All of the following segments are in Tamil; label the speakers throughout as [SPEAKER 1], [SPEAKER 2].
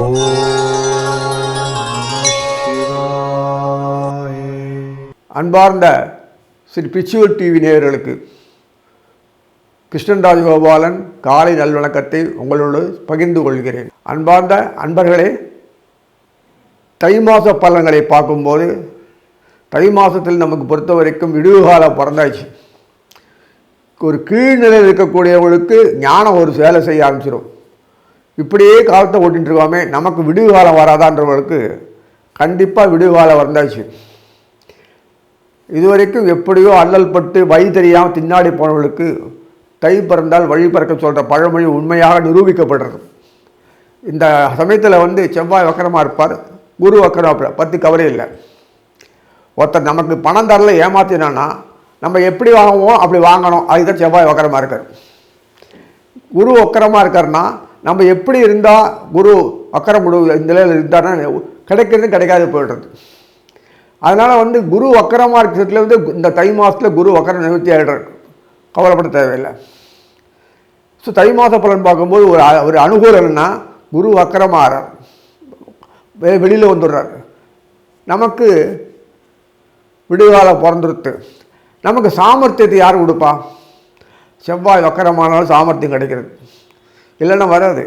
[SPEAKER 1] ஓம் சிவாய.
[SPEAKER 2] அன்பார்ந்த ஸ்ரீ பிச்சுவல் டிவி நேயர்களுக்கு கிருஷ்ணன் ராஜகோபாலன் காலை நல்வணக்கத்தை உங்களோடு பகிர்ந்து கொள்கிறேன். அன்பார்ந்த அன்பர்களே, தை மாத பலன்களை பார்க்கும்போது தை மாதத்தில் நமக்கு பொறுத்த வரைக்கும் விடுகாலம் பிறந்தாச்சு. ஒரு கீழ்நிலையில் இருக்கக்கூடியவங்களுக்கு ஞானம் ஒரு வேலை செய்ய ஆரம்பிச்சிடும். இப்படியே காலத்தை ஓட்டிகிட்டு இருக்கோமே, நமக்கு விடுகாலம் வராதான்றவர்களுக்கு கண்டிப்பாக விடுகாலம் வந்தாச்சு. இதுவரைக்கும் எப்படியோ அல்லல் பட்டு வழி தெரியாமல் தின்னாடி போனவர்களுக்கு தை பிறந்தால் வழி பிறக்க சொல்கிற பழமொழி உண்மையாக நிரூபிக்கப்படுறது. இந்த சமயத்தில் செவ்வாய் வக்கரமாக இருப்பார், குரு வக்கரம் பற்றி கவலை இல்லை. ஒருத்தர் நமக்கு பணம் தரல ஏமாத்தினான்னா நம்ம எப்படி வாங்குவோம் அப்படி வாங்கணும். அதுதான் செவ்வாய் வக்கரமாக இருக்கார். குரு வக்கரமாக இருக்காருன்னா நம்ம எப்படி இருந்தால் குரு வக்கரம் இந்த நிலையில் இருந்தார்னா கிடைக்கிறது கிடைக்காது போய்டுறது. அதனால் குரு வக்கரமாக இருக்கிறதுல இந்த தை மாதத்தில் குரு வக்கரம் நிவர்த்தி ஆகிடுறார், கவலைப்பட தேவையில்லை. ஸோ தை மாத பலன் பார்க்கும்போது ஒரு அனுகூலம் என்னென்னா, குரு வக்கரமாக வெளியில் வந்துடுறார். நமக்கு விடுகாலம் பிறந்துருத்து. நமக்கு சாமர்த்தியத்தை யார் கொடுப்பா? செவ்வாய் வக்கரமானாலும் சாமர்த்தியம் கிடைக்கிறது, இல்லைன்னா வராது.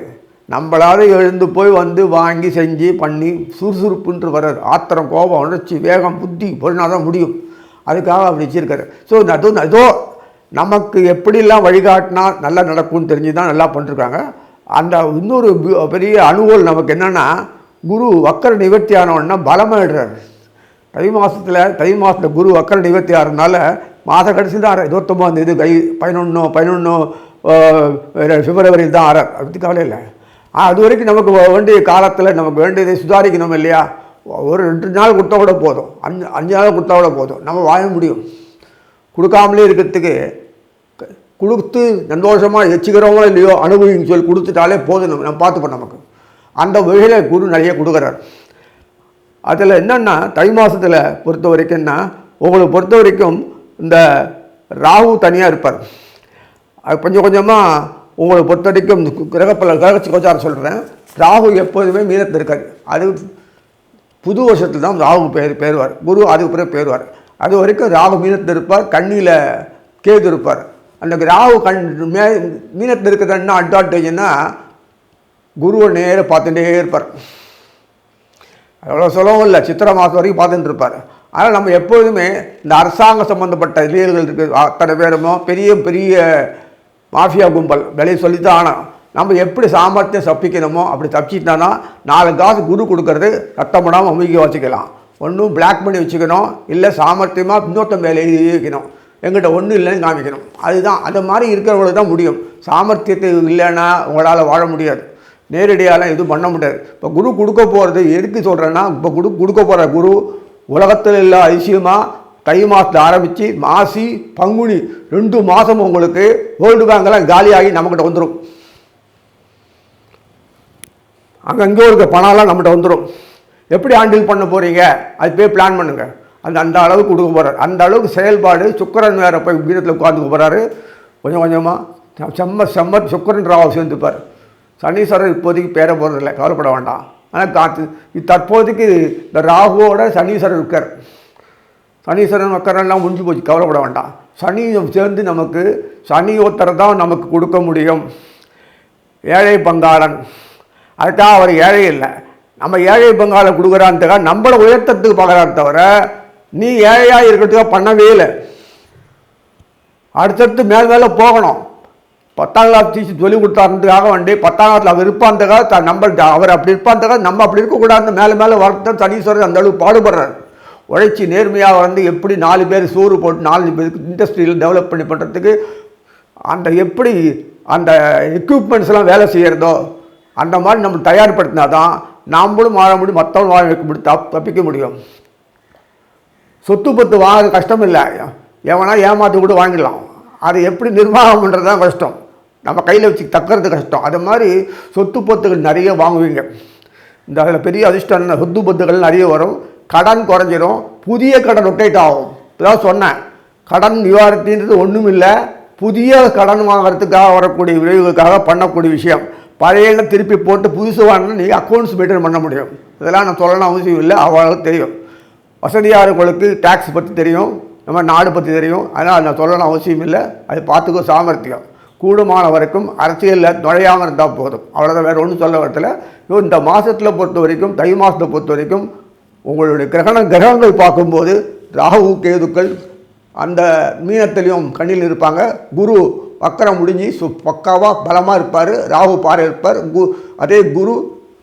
[SPEAKER 2] நம்மளாவது எழுந்து போய் வாங்கி செஞ்சு பண்ணி சுறுசுறுப்புன்று வராது. ஆத்திரம், கோபம், உணர்ச்சி, வேகம், புத்தி பொருளாக தான் முடியும். அதுக்காக அப்படி வச்சிருக்காரு. ஸோ ஏதோ நமக்கு எப்படிலாம் வழிகாட்டினா நல்லா நடக்கும்னு தெரிஞ்சு தான் நல்லா பண்ணிருக்காங்க. அந்த இன்னொரு பெரிய அனுகூலம் நமக்கு என்னென்னா, குரு வக்கர நிவர்த்தி ஆனவன்னா பலமாயிடுறாரு. தை மாதத்தில் குரு வக்கர நிவர்த்தி ஆகிறதுனால மாத கடைசி தான் 29ஆம் தேதி 11 பிப்ரவரியில் தான் ஆறார். அப்படி கவலை இல்லை. அது வரைக்கும் நமக்கு வேண்டிய காலத்தில் நமக்கு வேண்டியதை சுதாரிக்கணும் இல்லையா? ஒரு 2 நாள் கொடுத்தா கூட போதும், 5 நாள் கொடுத்தா கூட போதும், நம்ம வாழ முடியும். கொடுக்காமலே இருக்கிறதுக்கு கொடுத்து சந்தோஷமாக வச்சுக்கிறோமோ இல்லையோ அனுபவின்னு சொல்லி கொடுத்துட்டாலே போதும், நம்ம பார்த்துப்போம். நமக்கு அந்த வகையில் குரு நிறைய கொடுக்குறார். அதில் என்னென்னா, தை மாதத்தில் பொறுத்த வரைக்கும்னா உங்களை பொறுத்த வரைக்கும் இந்த ராகு தனியாக இருப்பார். அது கொஞ்சம் கொஞ்சமாக உங்களை பொறுத்த வரைக்கும் கிரக கோச்சாரம் சொல்கிறேன். ராகு எப்போதுமே மீனத்தில் இருக்கார். அது புது வருஷத்தில் தான் ராகு பேருவார். குரு அதுக்கு பிறகு பேருவார். அது வரைக்கும் ராகு மீனத்தில் இருப்பார், கண்ணியில் கேது இருப்பார். அந்த ராகு மீனத்தில் இருக்கிறது என்ன அட்வான்டேஜ்னா, குருவை நேராக பார்த்துட்டே இருப்பார். அவ்வளோ சொல்லவும் இல்லை, சித்திரை மாதம் வரைக்கும் பார்த்துட்டு இருப்பார். அதனால் நம்ம எப்போதுமே இந்த அரசாங்க சம்மந்தப்பட்ட லீடர்கள் இருக்குது அத்தனை பேருமோ பெரிய பெரிய மாஃபியா கும்பல் விலையை சொல்லித்தான். ஆனால் நம்ம எப்படி சாமர்த்தியம் தப்பிக்கணுமோ அப்படி தப்பிச்சிட்டானா 4 காசு குரு கொடுக்கறது ரத்தம் படாமல் அமுக்கி வச்சுக்கலாம். ஒன்றும் பிளாக் பண்ணி வச்சுக்கணும், இல்லை சாமர்த்தியமாக இன்னொருத்தம் வேலை எழுதி வைக்கணும், எங்கிட்ட ஒன்றும் இல்லைன்னு காமிக்கணும். அதுதான் அது மாதிரி இருக்கிறவங்களுக்கு தான் முடியும். சாமர்த்தியத்தை இல்லைன்னா உங்களால் வாழ முடியாது. நேரடியாலாம் எதுவும் பண்ண முடியாது. இப்போ குரு கொடுக்க போகிறது எதுக்கு சொல்கிறேன்னா, இப்போ கொடுக்க போகிற குரு உலகத்தில் இல்லை அதிசயமாக தை மாதத்தில் ஆரம்பித்து மாசி பங்குனி 2 மாதம் உங்களுக்கு வேர்ல்டு பேங்கெல்லாம் காலியாகி நம்மக்கிட்ட வந்துடும். அங்கங்கே இருக்க பணம்லாம் நம்மகிட்ட வந்துடும். எப்படி ஹேண்டில் பண்ண போகிறீங்க அது போய் பிளான் பண்ணுங்கள். அந்த அளவுக்கு கொடுக்க போகிறார். அந்த அளவுக்கு செயல்பாடு. சுக்கிரன் வேறு போய் வீரத்தில் உட்காந்துக்க போகிறாரு. கொஞ்சம் கொஞ்சமாக செம்ம சுக்கிரன் ராவ் சேர்ந்துப்பார். சனீஸ்வரர் இப்போதைக்கு பேர போகிறதில்ல, கவலைப்பட வேண்டாம். ஆனால் தற்போதைக்கு இந்த ராகுவோட சனீஸ்வரர் இருக்கார். சனீஸ்வரன் வக்கரெல்லாம் முடிஞ்சு போச்சு, கவலைப்பட வேண்டாம். சனி சேர்ந்து நமக்கு சனி ஒருத்தரை தான் நமக்கு கொடுக்க முடியும். ஏழை பங்காளன், அதுக்காக அவர் ஏழை இல்லை. நம்ம ஏழை பங்காளன் கொடுக்குறான்றதுக்காக நம்மளை உயர்த்தத்துக்கு பார்க்குறாரு தவிர நீ ஏழையாக இருக்கிறதுக்காக பண்ணவே இல்லை. அடுத்தடுத்து மேலே போகணும். 10ஆம் கிளாஸ் டீச்சர் சொல்லி கொடுத்தாருன்றதுக்காக 10ஆம் கிளாஸில் அவர் இருப்பான்றதுக்காக அவர் அப்படி இருப்பான்றதுக்காக நம்ம அப்படி இருக்கக்கூடாது. மேலே வரத்தான் சனீஸ்வரர் அந்த அளவுக்கு பாடுபடுறார். உழைச்சி நேர்மையாக எப்படி 4 பேர் சோறு போட்டு 4 பேருக்கு இண்டஸ்ட்ரியில் டெவலப் பண்ணி பண்ணுறதுக்கு அந்த எப்படி அந்த எக்யூப்மெண்ட்ஸ்லாம் வேலை செய்கிறதோ அந்த மாதிரி நம்ம தயார்படுத்தினா தான் நாமளும் வாழ முடியும், மற்றவங்க வாழ வைக்க முடியும், தப்பிக்க முடியும். சொத்து பத்து வாங்க கஷ்டம் இல்லை, எவனா ஏமாற்றி கூட வாங்கிடலாம். அது எப்படி நிர்வாகம் பண்ணுறது தான் கஷ்டம், நம்ம கையில் வச்சு தக்கிறது கஷ்டம். அது மாதிரி சொத்து பத்துகள் நிறைய வாங்குவீங்க. இந்த அதில் பெரிய அதிர்ஷ்டம் சொத்து பத்துகள் நிறைய வரும். கடன் குறைஞ்சிரும், புதிய கடன் ரொட்டேட் ஆகும். இப்போதான் சொன்னேன், கடன் நிவாரணத்தின்றது ஒன்றும் இல்லை, புதிய கடன் வாங்கிறதுக்காக வரக்கூடிய விளைவுகளுக்காக பண்ணக்கூடிய விஷயம். பழைய திருப்பி போட்டு புதுசு வாங்கினா நீங்கள் அக்கௌண்ட்ஸ் மெயின்டைன் பண்ண முடியும். இதெல்லாம் நான் சொல்லணும் அவசியம் இல்லை, அவங்களுக்கு தெரியும். வசதியாளர்களுக்கு டேக்ஸ் பற்றி தெரியும், நம்ம நாடு பற்றி தெரியும். அதனால் நான் சொல்லணும் அவசியம் இல்லை. அது பார்த்துக்கோ சாமர்த்தியம். கூடுமான வரைக்கும் அரசியலில் நுழையாமல் இருந்தால் போதும், அவ்வளோதான். வேறு ஒன்றும் சொல்ல வரதில்ல. இந்த மாதத்தில் பொறுத்த வரைக்கும், தை மாதத்தை பொறுத்த வரைக்கும் உங்களுடைய கிரகங்கள் பார்க்கும்போது ராகு கேதுக்கள் அந்த மீனத்திலையும் கண்ணில் இருப்பாங்க. குரு வக்கரம் முடிஞ்சு பக்காவாக பலமாக இருப்பார். ராகு பாறை இருப்பார். அதே குரு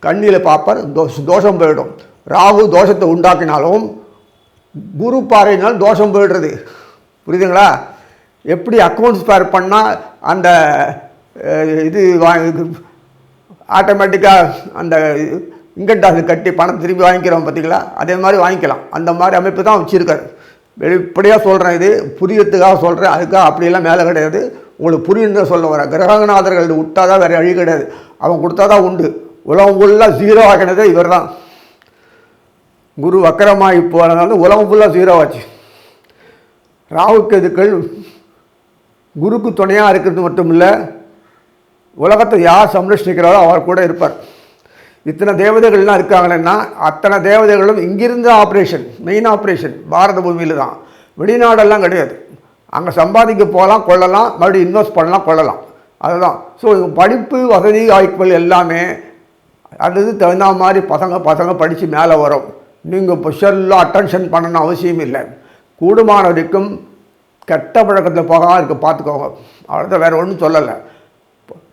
[SPEAKER 2] கண்ணியில் பார்ப்பார். தோஷம் போயிடும். ராகு தோஷத்தை உண்டாக்கினாலும் குரு பாறையினால் தோஷம் போயிடுறது. புரியுதுங்களா? எப்படி அக்கௌண்ட்ஸ் பேர் பண்ணால் அந்த இது ஆட்டோமேட்டிக்காக அந்த இன்கம் டாக்ஸ் கட்டி பணம் திரும்பி வாங்கிக்கிறோம் பார்த்தீங்களா, அதே மாதிரி வாங்கிக்கலாம். அந்த மாதிரி அமைப்பு தான் வச்சுருக்காரு. வெளிப்படையாக சொல்கிறேன், இது புரியறதுக்காக சொல்கிறேன், அதுக்காக அப்படியெல்லாம் மேலே கிடையாது. உங்களுக்கு புரியுன்னு சொல்ல வர கிரகநாதர்கள் விட்டால் தான் வேறு வழி கிடையாது. அவன் கொடுத்தா தான் உண்டு. உலகம் ஃபுல்லாக ஜீரோ ஆகினதே இவர் தான். குரு வக்கரமாகி போனதால உலகம் ஃபுல்லாக ஜீரோ ஆச்சு. ராகுக்கேதுக்கள் குருக்கு துணையாக இருக்கிறது மட்டும் இல்லை, உலகத்தை யார் சம்ரட்சிக்கிறாரோ அவர் கூட இருப்பார். இத்தனை தேவதைகள்லாம் இருக்காங்களேன்னா அத்தனை தேவதைகளும் இங்கிருந்து ஆப்ரேஷன், மெயின் ஆப்ரேஷன் பாரத பூமியில் தான். வெளிநாடெல்லாம் கிடையாது. அங்கே சம்பாதிக்க போகலாம், கொள்ளலாம், மறுபடியும் இன்வெஸ்ட் பண்ணலாம், கொள்ளலாம். அதுதான். ஸோ படிப்பு வசதி வாய்ப்புகள் எல்லாமே அது தகுந்த மாதிரி பசங்க படித்து மேலே வரும். நீங்கள் ஸ்பெஷலாக அட்டென்ஷன் பண்ணணும் அவசியம் இல்லை. கூடுமான வரைக்கும் கெட்ட பழக்கத்தில் போகாமல் இருக்க பார்த்துக்கோங்க. அவ்வளோதான், வேறு ஒன்றும் சொல்லலை.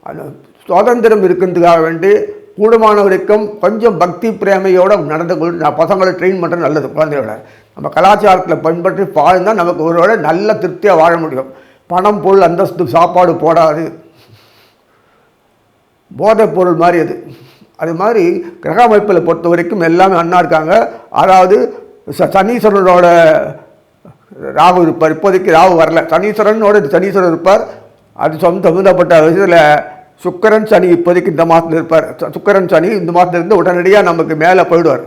[SPEAKER 2] அது சுதந்திரம் இருக்கிறதுக்காக வேண்டி கூடுமான வரைக்கும் கொஞ்சம் பக்தி பிரேமையோடு நடந்து கொண்டு நான் பசங்களை ட்ரெயின் பண்ணுறது நல்லது. குழந்தையோட நம்ம கலாச்சாரத்தில் பின்பற்றி வாழ்ந்தால் நமக்கு ஒருவேளை நல்ல திருப்தியாக வாழ முடியும். பணம், பொருள், அந்தஸ்து, சாப்பாடு போடாது, போதைப் பொருள் மாதிரி அது மாதிரி கிரக அமைப்பில் பொறுத்த வரைக்கும் எல்லாமே அண்ணா இருக்காங்க. அதாவது சனீஸ்வரனோட ராகு இருப்பார். இப்போதைக்கு ராகு வரல, சனீஸ்வரன் இருப்பார். அது சம்பந்தப்பட்ட விஷயத்தில் சுக்கிரன் சனி இப்போதைக்கு இந்த மாதத்தில் இருப்பார். சுக்கிரன் சனி இந்த மாதத்தில் இருந்து உடனடியாக நமக்கு மேலே போயிடுவார்.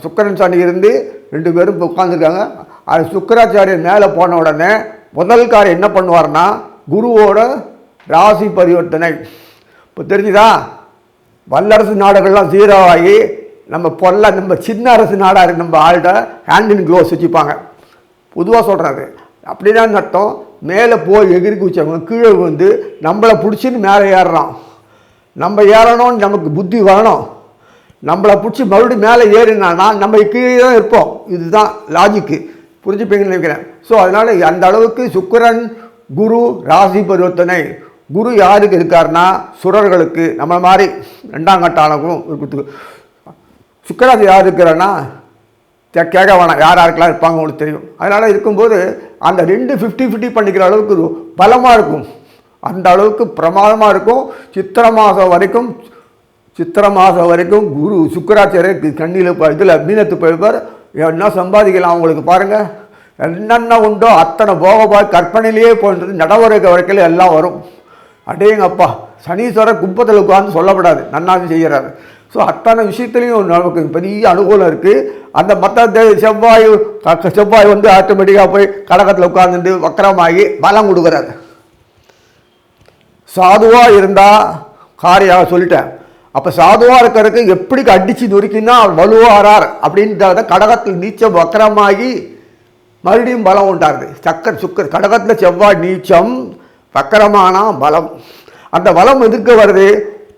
[SPEAKER 2] சுக்கிரன் சனி இருந்து 2 பேரும் உட்காந்துருக்காங்க. அது சுக்கிராச்சாரியர் மேலே போன உடனே முதல் காரியம் என்ன பண்ணுவார்னா குருவோட ராசி பரிவர்த்தனை. இப்போ தெரிஞ்சுதா? வல்லரசு நாடுகள்லாம் ஜீரோ ஆகி நம்ம சின்ன அரசு நாடாக இருக்கு. நம்ம ஆள்கிட்ட ஹேண்ட் இன் க்ளோவ்ஸ் வச்சுப்பாங்க. பொதுவாக சொல்கிறது அப்படிதான் அர்த்தம். மேலே போய் எகிரி குதிச்சவங்க கீழே வந்து நம்மளை பிடிச்சின்னு மேலே ஏறுறான். நம்ம ஏறணும்னு நமக்கு புத்தி வரணும். நம்மளை பிடிச்சி மறுபடியும் மேலே ஏறினான்னா நம்ம கீழே தான் இருப்போம். இதுதான் லாஜிக்கு. புரிஞ்சுப்பீங்கன்னு நினைக்கிறேன். ஸோ அதனால் அந்த அளவுக்கு சுக்கிரன் குரு ராசி பரிவர்த்தனை. குரு யாருக்கு இருக்காருன்னா சுரர்களுக்கு, நம்ம மாதிரி 2ஆம் கட்ட ஆளுக்கும். சுக்கிராசி யார் இருக்கிறான்னா கேட்க வேணாம், யாருக்கெல்லாம் இருப்பாங்க உங்களுக்கு தெரியும். அதனால் இருக்கும்போது அந்த 2 50-50 பண்ணிக்கிற அளவுக்கு பலமாக இருக்கும். அந்த அளவுக்கு பிரமாதமாக இருக்கும். சித்திரை மாதம் வரைக்கும் குரு சுக்கிராச்சாரியர் கண்ணியில் இதில் மீனத்து போயிருப்பார். என்ன சம்பாதிக்கலாம் அவங்களுக்கு பாருங்கள். என்னென்ன உண்டோ அத்தனை போகபாய் கற்பனையிலேயே போன்றது நடவடிக்கை வரைக்கும் எல்லாம் வரும். அடேங்கப்பா, சனீஸ்வரர் குப்பத்தில் உட்காந்து சொல்லப்படாது, நன்னாசி செய்கிறாரு. ஸோ அத்தனை விஷயத்துலையும் நமக்கு பெரிய அனுகூலம் இருக்குது. அந்த மற்ற செவ்வாய் வந்து ஆட்டோமேட்டிக்காக போய் கடகத்தில் உட்காந்துட்டு வக்கரமாகி பலம் கொடுக்குறாரு. சாதுவாக இருந்தால் காரியாக சொல்லிட்டேன். அப்போ சாதுவாக இருக்கிறதுக்கு எப்படி அடித்து நொறுக்கினா வலுவாரார் அப்படின்றத கடகத்தில் நீச்சம் வக்கரமாகி மறுபடியும் பலம் உண்டாருது. சுக்கர் கடகத்தில் செவ்வாய் நீச்சம், வக்கரமானா பலம். அந்த பலம் எதுக்கு வருது?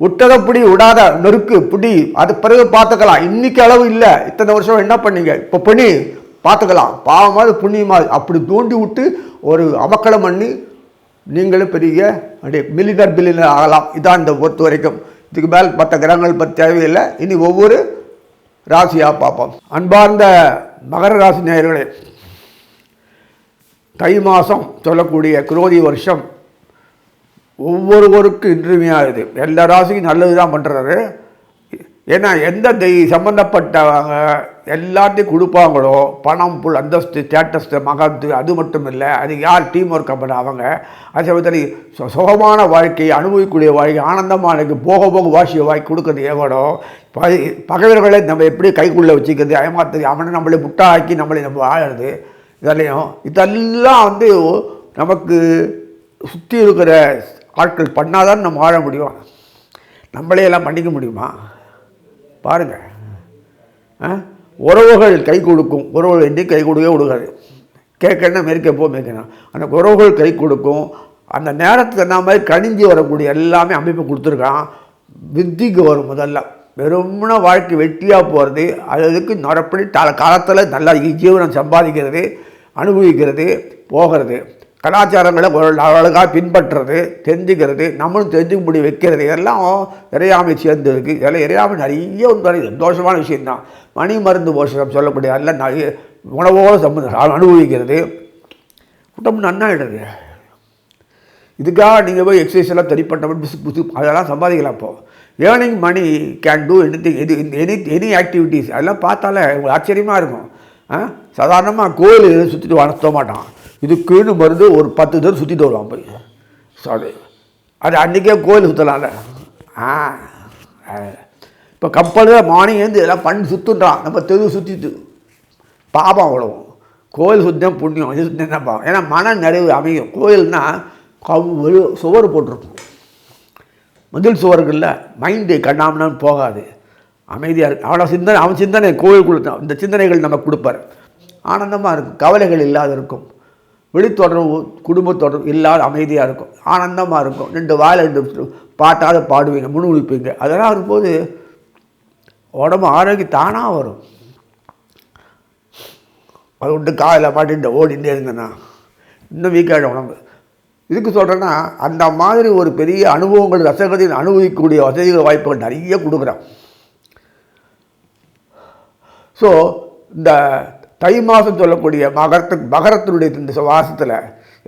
[SPEAKER 2] விட்டதை பிடி, விடாத நொறுக்கு பிடி, அது பிறகு பார்த்துக்கலாம். இன்னைக்கு அளவு இல்லை, இத்தனை வருஷம் என்ன பண்ணீங்க, இப்போ பண்ணி பார்த்துக்கலாம். பாவமாவது புண்ணியமாவது அப்படி தூண்டி விட்டு ஒரு அமக்களம் பண்ணி நீங்களும் பெரிய அப்படியே பில்லியனர் ஆகலாம். இதான் இந்த பொறுத்த வரைக்கும். இதுக்கு மேல் மற்ற கிரகங்கள் பற்றி தேவையில்லை. இனி ஒவ்வொரு ராசியாக பார்ப்போம். அன்பார்ந்த மகர ராசி நேயர்களே, தை மாதம் சொல்லக்கூடிய குரோதி வருஷம் ஒவ்வொருவருக்கும் இன்றியமையாகுது. எல்லா ராசிக்கும் நல்லது தான் பண்ணுறாரு. ஏன்னா எந்த சம்மந்தப்பட்டவங்க எல்லாத்தையும் கொடுப்பாங்களோ பணம், புல், அந்தஸ்து, ஸ்டேட்டஸ்து, மகத்து, அது மட்டும் இல்லை, அது யார் டீம் ஒர்க் பண்ண அவங்க அது சமயத்தில் சுகமான வாழ்க்கை, அனுபவிக்கக்கூடிய வாழ்க்கை, ஆனந்தமான போக வாசிய வாய்க்கு கொடுக்குறது எவனோ பகைவர்களை நம்ம எப்படி கைக்குள்ளே வச்சுக்கிறது, ஏமாத்துறது, அவனை நம்மளை முட்டாக்கி நம்மளை நம்ம வாழறது, இதெல்லாம் வந்து நமக்கு சுற்றி இருக்கிற ஆட்கள் பண்ணாதான் நம்ம வாழ முடியும். நம்மளே எல்லாம் பண்ணிக்க முடியுமா? பாருங்கள். உறவுகள் கை கொடுக்கும், உறவுகள் என்று கை கொடுக்கவே கொடுக்காது. கேட்கணுன்னா மெரிக்க போ மேய்க்கணும். அந்த உறவுகள் கை கொடுக்கும். அந்த நேரத்துக்கு என்ன மாதிரி கணிஞ்சி வரக்கூடிய எல்லாமே அமைப்பு கொடுத்துருக்கான். வித்திக்கு வரும். முதல்ல வெறும்ன வாழ்க்கை வெட்டியாக போகிறது, அதுக்கு நொறப்படி காலத்தில் நல்லா ஜீவனம் சம்பாதிக்கிறது, அனுபவிக்கிறது, போகிறது, கலாச்சாரங்களை அழகாக பின்பற்றுறது, தெரிஞ்சுக்கிறது, நம்மளும் தெரிஞ்சுக்க முடிய வைக்கிறது, இதெல்லாம் இறையாமை சேர்ந்து இருக்குது. இதெல்லாம் இறையாமை நிறைய ஒரு சந்தோஷமான விஷயந்தான். மணி மருந்து போஷகம் சொல்லக்கூடிய எல்லாம் நிறைய உணவோடு அனுபவிக்கிறது, உடம்பு நன்னாயிடுது. இதுக்காக நீங்கள் போய் எக்ஸசைஸ் எல்லாம் தனிப்பட்ட அதெல்லாம் சம்பாதிக்கலாம். இப்போது earning money can do any activities. அதெல்லாம் பார்த்தாலே உங்களுக்கு ஆச்சரியமாக இருக்கும். சாதாரணமாக கோயில் சுற்றிட்டு வளர்த்த மாட்டான், இதுக்குன்னு மருந்து ஒரு 10 தடவை சுற்றிட்டு வருவான் போய். சாரி, அது அன்றைக்கே கோயில் சுற்றலாம்ல. இப்போ கப்பலில் மார்னிங் எழுந்து இதெல்லாம் பண்ணி சுற்றுன்றான், நம்ம தெரு சுற்றிட்டு பாபம் அவ்வளவும். கோயில் சுத்தம் புண்ணியம், இது சுத்தம் என்ன பாவம். ஏன்னா மன நிறைவு அமையும். கோயில்னால் சுவர் போட்டிருக்கும், மதில் சுவர்களில் மைண்டு கண்ணாமனான்னு போகாது, அமைதியாக இருக்குது. அவன் சிந்தனை கோயிலுக்குள்ள இந்த சிந்தனைகள் நம்ம கொடுப்பார். ஆனந்தமாக இருக்கும், கவலைகள் இல்லாத இருக்கும், வெளித்தொடர்பு குடும்பத்தொடர்பு இல்லாத அமைதியாக இருக்கும், ஆனந்தமாக இருக்கும். 2 வாயில் 2 பாட்டாவது பாடுவீங்க, முணுமுழிப்பீங்க. அதெல்லாம் வரும்போது உடம்பு ஆரோக்கியம் தானாக வரும். அது விட்டு காலையில் மாட்டிட்டு ஓடிட்டே இருந்தேன்னா இன்னும் வீக்காகிடும் உடம்பு. இதுக்கு சொல்கிறேன்னா அந்த மாதிரி ஒரு பெரிய அனுபவங்கள் ரசகதையில் அனுபவிக்கக்கூடிய வசதிகள் வாய்ப்புகள் நிறைய கொடுக்குறான். ஸோ இந்த தை மாதம் சொல்லக்கூடிய மகரத்தினுடைய இந்த வாசத்தில்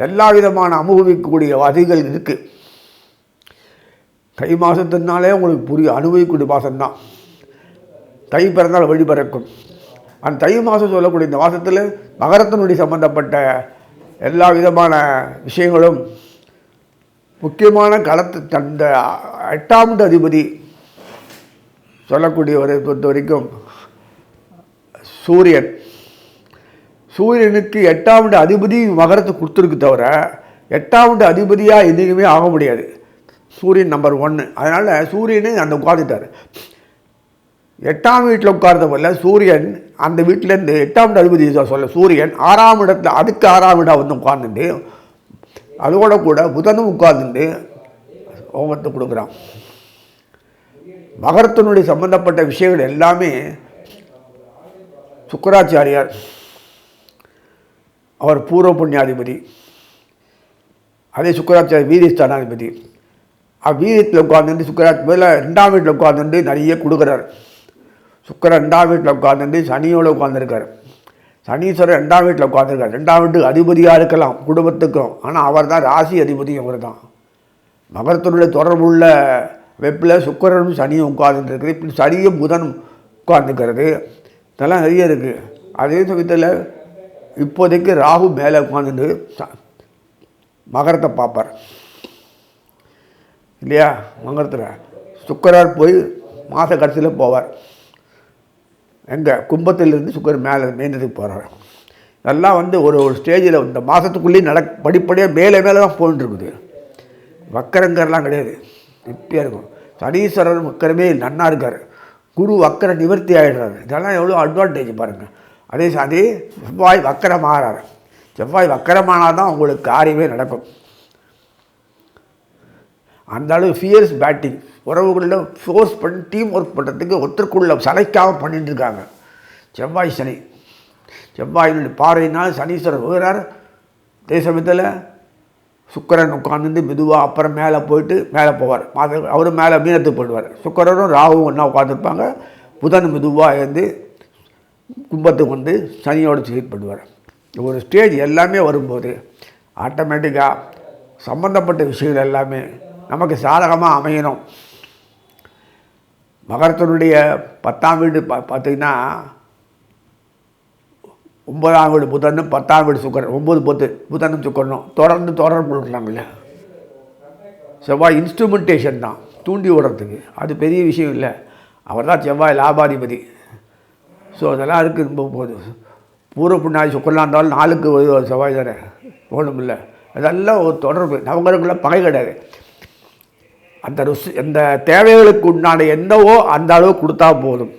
[SPEAKER 2] எல்லா விதமான அனுபவிக்கக்கூடிய வசதிகள் இருக்குது. தை மாதத்தினாலே உங்களுக்கு புரியும், அனுபவிக்கக்கூடிய மாதம்தான். தை பிறந்தால் வழி பிறக்கும். அந்த தை மாதம் சொல்லக்கூடிய இந்த மாதத்தில் மகரத்தினுடைய சம்பந்தப்பட்ட எல்லா விதமான விஷயங்களும் முக்கியமான அந்த 8ஆம் அதிபதி சொல்லக்கூடியவரை பொறுத்த வரைக்கும் சூரியன். சூரியனுக்கு 8ஆம் அதிபதி மகரத்தை கொடுத்துருக்கு தவிர 8ஆம் அதிபதியாக எதுவுமே ஆக முடியாது. சூரியன் நம்பர் 1. அதனால் சூரியனே அந்த உட்காந்துட்டார். 8ஆம் வீட்டில் உட்கார்ந்த போல சூரியன் அந்த வீட்டிலேருந்து 8ஆம் அதிபதி சொல்ல சூரியன் 6ஆம் இடத்துல அதுக்கு 6ஆம் இடம் வந்து உட்கார்ந்துட்டு அதோட கூட புதனும் உட்கார்ந்துட்டு ஓகத்தை கொடுக்குறான். மகரத்தினுடைய சம்பந்தப்பட்ட விஷயங்கள் எல்லாமே சுக்கராச்சாரியார், அவர் பூர்வ புண்ணியாதிபதி. அதே சுக்கராச்சாரிய வீரியஸ்தானாதிபதி. வீரியத்தில் உட்கார்ந்துட்டு சுக்கராச்சாரிய 2ஆம் வீட்டில் உட்கார்ந்துட்டு நிறைய கொடுக்குறார். சுக்கரன் 2ஆம் வீட்டில் உட்கார்ந்துட்டு சனியோடு உட்கார்ந்துருக்கார். சனீஸ்வரர் 2ஆம் வீட்டில் உட்காந்துருக்கார். 2ஆம் வீட்டுக்கு அதிபதியாக இருக்கலாம் குடும்பத்துக்கும், ஆனால் அவர் தான் ராசி அதிபதி. அவர் தான் மகரத்தினுடைய தொடர்புள்ள வெப்பில் சுக்கரனும் சனியும் உட்கார்ந்துருக்குது. இப்படி சனியும் புதனும் உட்கார்ந்துக்கிறது, இதெல்லாம் நிறைய இருக்குது. அதே சமயத்தில் இப்போதைக்கு ராகு மேலே உட்காந்துட்டு மகரத்தை பார்ப்பார் இல்லையா. மகரத்தில் சுக்கரர் போய் மாத கடைசியில் போவார். எங்கே கும்பத்திலிருந்து சுக்கரன் மேலே மேந்ததுக்கு போகிறார். இதெல்லாம் வந்து ஒரு ஸ்டேஜில் இந்த மாதத்துக்குள்ளேயே படிப்படியாக மேலே தான் போயிட்டுருக்குது. வக்கரங்கிறலாம் கிடையாது, இப்படியாக இருக்கும். சனீஸ்வரர் வக்கரமே நன்னா இருக்கார். குரு வக்கர நிவர்த்தி ஆகிடுறாரு. இதெல்லாம் எவ்வளோ அட்வான்டேஜ் பாருங்கள். அதே செவ்வாய் வக்கரமாகிறார். செவ்வாய் வக்கரமானால் தான் உங்களுக்கு காரியமே நடக்கும். அந்த அளவு ஃபியர்ஸ் பேட்டிங், உறவுகளில் ஃபோர்ஸ் பண்ணி டீம் ஒர்க் பண்ணுறதுக்கு ஒருத்தருக்குள்ள சளைக்காமல் பண்ணிட்டு இருக்காங்க. செவ்வாய் சனி, செவ்வாயினுடைய பார்வையினால் சனீஸ்வரர் வருகிறார். அதே சமயத்தில் சுக்கரன் உட்காந்து மெதுவாக அப்புறம் மேலே போயிட்டு மேலே போவார். அவரும் மேலே மீனத்துக்கு போயிடுவார். சுக்கரனும் ராகுவும் ஒன்றா உட்காந்துருப்பாங்க. புதன் மெதுவாக இருந்து கும்பத்துக்கு வந்து சனியோடு செயல்படுவார். ஒரு ஸ்டேஜ் எல்லாமே வரும்போது ஆட்டோமேட்டிக்காக சம்பந்தப்பட்ட விஷயங்கள் எல்லாமே நமக்கு சாதகமாக அமையணும். மகரத்தினுடைய 10ஆம் வீடு பார்த்திங்கன்னா 9ஆம் வீடு புதனும் 10ஆம் வீடு சுக்கரன், 9 10 புதனும் சுக்கரனும் தொடர்ந்து கொடுக்கலாம் இல்லை. செவ்வாய் இன்ஸ்ட்ருமெண்டேஷன் தான், தூண்டி விடுறதுக்கு. அது பெரிய விஷயம் இல்லை. அவர் தான் செவ்வாய் லாபாதிபதி. ஸோ அதெல்லாம் இருக்குது. போது பூர்வ புண்ணாதி சுக்கரனாக இருந்தாலும் 4க்கு செவ்வாய் தானே போகணும் இல்லை. அதெல்லாம் ஒரு தொடர்பு. நவங்களுக்குள்ள பகை கிடையாது. அந்த தேவைகளுக்கு உண்டான என்னவோ அந்த அளவு கொடுத்தா போதும்.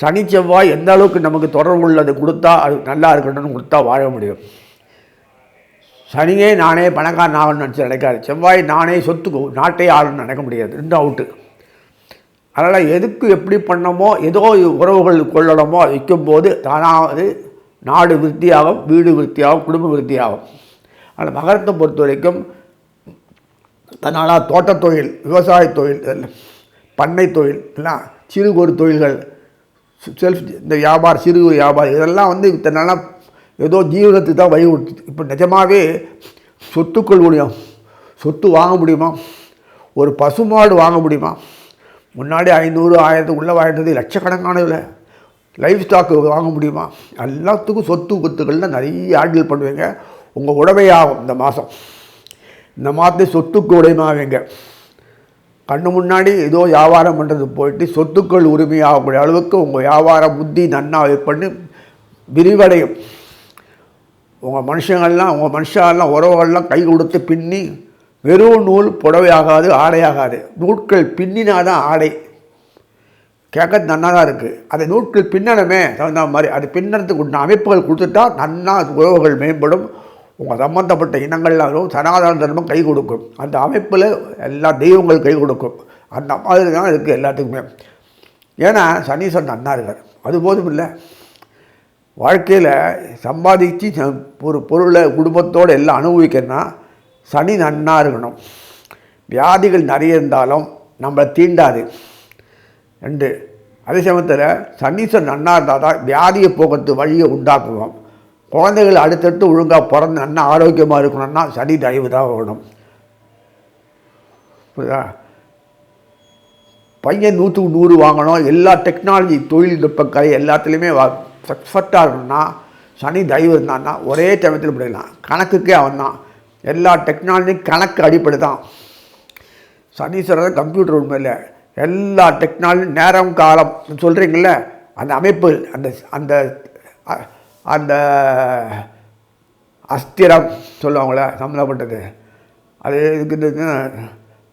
[SPEAKER 2] சனி செவ்வாய் எந்த அளவுக்கு நமக்கு தொடர்பு உள்ளது கொடுத்தா அது நல்லா இருக்கணும்னு கொடுத்தா வாழ முடியும். சனியே நானே பணக்காரன் ஆகணும்னு நினச்சி நினைக்காது. செவ்வாய் நானே சொத்துக்கு நாட்டே ஆகணும்னு நினைக்க முடியாது. ரெண்டும் அவுட்டு. அதனால் எதுக்கு எப்படி பண்ணமோ ஏதோ உறவுகள் கொள்ளணுமோ வைக்கும்போது தானாவது நாடு விருத்தியாகும், வீடு விருத்தியாகும், குடும்ப விருத்தியாகும். அதில் மகரத்தை பொறுத்த வரைக்கும் அதனால் தோட்டத் தொழில், விவசாய தொழில், பண்ணை தொழில் எல்லாம் சிறு குறு தொழில்கள், இந்த வியாபாரம், சிறு வியாபாரம் இதெல்லாம் இத்தனை ஏதோ ஜீவனத்துக்கு தான் வழி கொடுத்து. இப்போ நிஜமாகவே சொத்துக்கள் முடியும், சொத்து வாங்க முடியுமா? ஒரு பசுமாடு வாங்க முடியுமா? முன்னாடி 500 1000 வாழ்ந்தது லட்சக்கணக்கான லைஃப் ஸ்டாக்கு வாங்க முடியுமா? எல்லாத்துக்கும் சொத்து குத்துக்கள்லாம் நிறைய ஆர்டில் பண்ணுவீங்க. உங்கள் உடைமையாகும். இந்த மாதத்தை சொத்துக்கு உடைமையாவீங்க. கண்ணு முன்னாடி ஏதோ வியாபாரம் பண்ணுறது போயிட்டு சொத்துக்கள் உரிமையாகக்கூடிய அளவுக்கு உங்கள் வியாபார புத்தி நன்னா பண்ணி விரிவடையும். உங்கள் மனுஷங்கள்லாம் உறவுகள்லாம் கை கொடுத்து பின்னி வெறும் நூல் புடவையாகாது, ஆடையாகாது. நூட்கள் பின்னினாதான் ஆடை. கேட்க நன்னா தான் இருக்குது. அதை நூட்கள் பின்னணுமே தகுந்த மாதிரி அது பின்னறதுக்கு உண்டான அமைப்புகள் கொடுத்துட்டா நன்னா உறவுகள் மேம்படும். உங்கள் சம்மந்தப்பட்ட இனங்கள்லாம் சனாதன தர்மம் கை கொடுக்கும். அந்த அமைப்பில் எல்லா தெய்வங்கள் கை கொடுக்கும். அந்த மாதிரி தான் இருக்குது எல்லாத்துக்குமே. ஏன்னா சனீஸ்வரன் நன்னா இருக்கார். அது போதும் இல்லை. வாழ்க்கையில் சம்பாதிச்சு ஒரு பொருளை குடும்பத்தோடு எல்லாம் அனுபவிக்கணும்னா சனி நன்னா இருக்கணும். வியாதிகள் நிறைய இருந்தாலும் நம்மளை தீண்டாது. 2 அதே சமயத்தில் சனீஸ்வரன் நன்னா இருந்தால் தான் வியாதியை போக்குறது வழியை உண்டாக்குவோம். குழந்தைகள் அடுத்தடுத்து ஒழுங்காக பிறந்து நல்லா ஆரோக்கியமாக இருக்கணும்னா சனி தயவு தான் வேணும். புரியுதா? பையன் 100க்கு 100 வாங்கணும். எல்லா டெக்னாலஜி தொழில்நுட்ப கலை எல்லாத்துலேயுமே சக்ஸஸ்ஃபுல்லாக இருக்கணும்னா சனி தயவு இருந்தான்னா ஒரே சமயத்தில் போயிடலாம். கணக்குக்கே அவன் தான். எல்லா டெக்னாலஜியும் கணக்கு அடிப்படை தான். சனீஸ்வரர் கம்ப்யூட்டர் உண்மையில் எல்லா டெக்னாலஜி நேரம் காலம் சொல்கிறீங்கள அந்த அமைப்பு அந்த அந்த அந்த அஸ்திரம் சொல்லுவாங்கள சம்மந்தப்பட்டது அது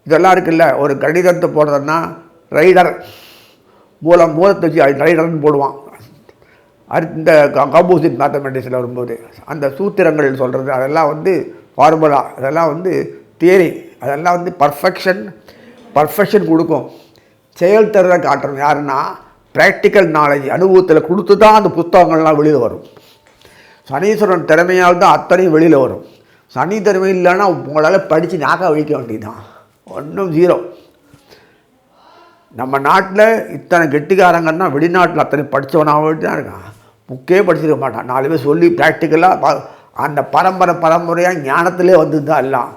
[SPEAKER 2] இதெல்லாம் இருக்குல்ல. ஒரு கணிதத்தை போடுறதுன்னா ரைடர் மூலத்தை வச்சு ரைடர்னு போடுவான். இந்த காம்போசிட் மேத்தமெட்டிக்ஸில் வரும்போது அந்த சூத்திரங்கள் சொல்கிறது அதெல்லாம் ஃபார்முலா, அதெல்லாம் தியரி, அதெல்லாம் பர்ஃபெக்ஷன் கொடுக்கும். செயல் தரதை காட்டுறது யாருன்னா ப்ராக்டிக்கல் நாலேஜ் அனுபவத்தில் கொடுத்து தான் அந்த புத்தகங்கள்லாம் வெளியில் வரும். சனீஸ்வரன் திறமையால் தான் அத்தனையும் வெளியில் வரும். சனி திறமை இல்லைன்னா உங்களால் படித்து நாக்க வழிக்க வேண்டியதுதான். ஒன்றும் 0. நம்ம நாட்டில் இத்தனை கெட்டிக்காரங்கன்னா வெளிநாட்டில் அத்தனை படித்தவனாக தான் இருக்கான். புக்கே படிச்சிருக்க மாட்டான். 4 பேர் சொல்லி ப்ராக்டிக்கலாக அந்த பரம்பரையாக ஞானத்திலே தான் எல்லாம்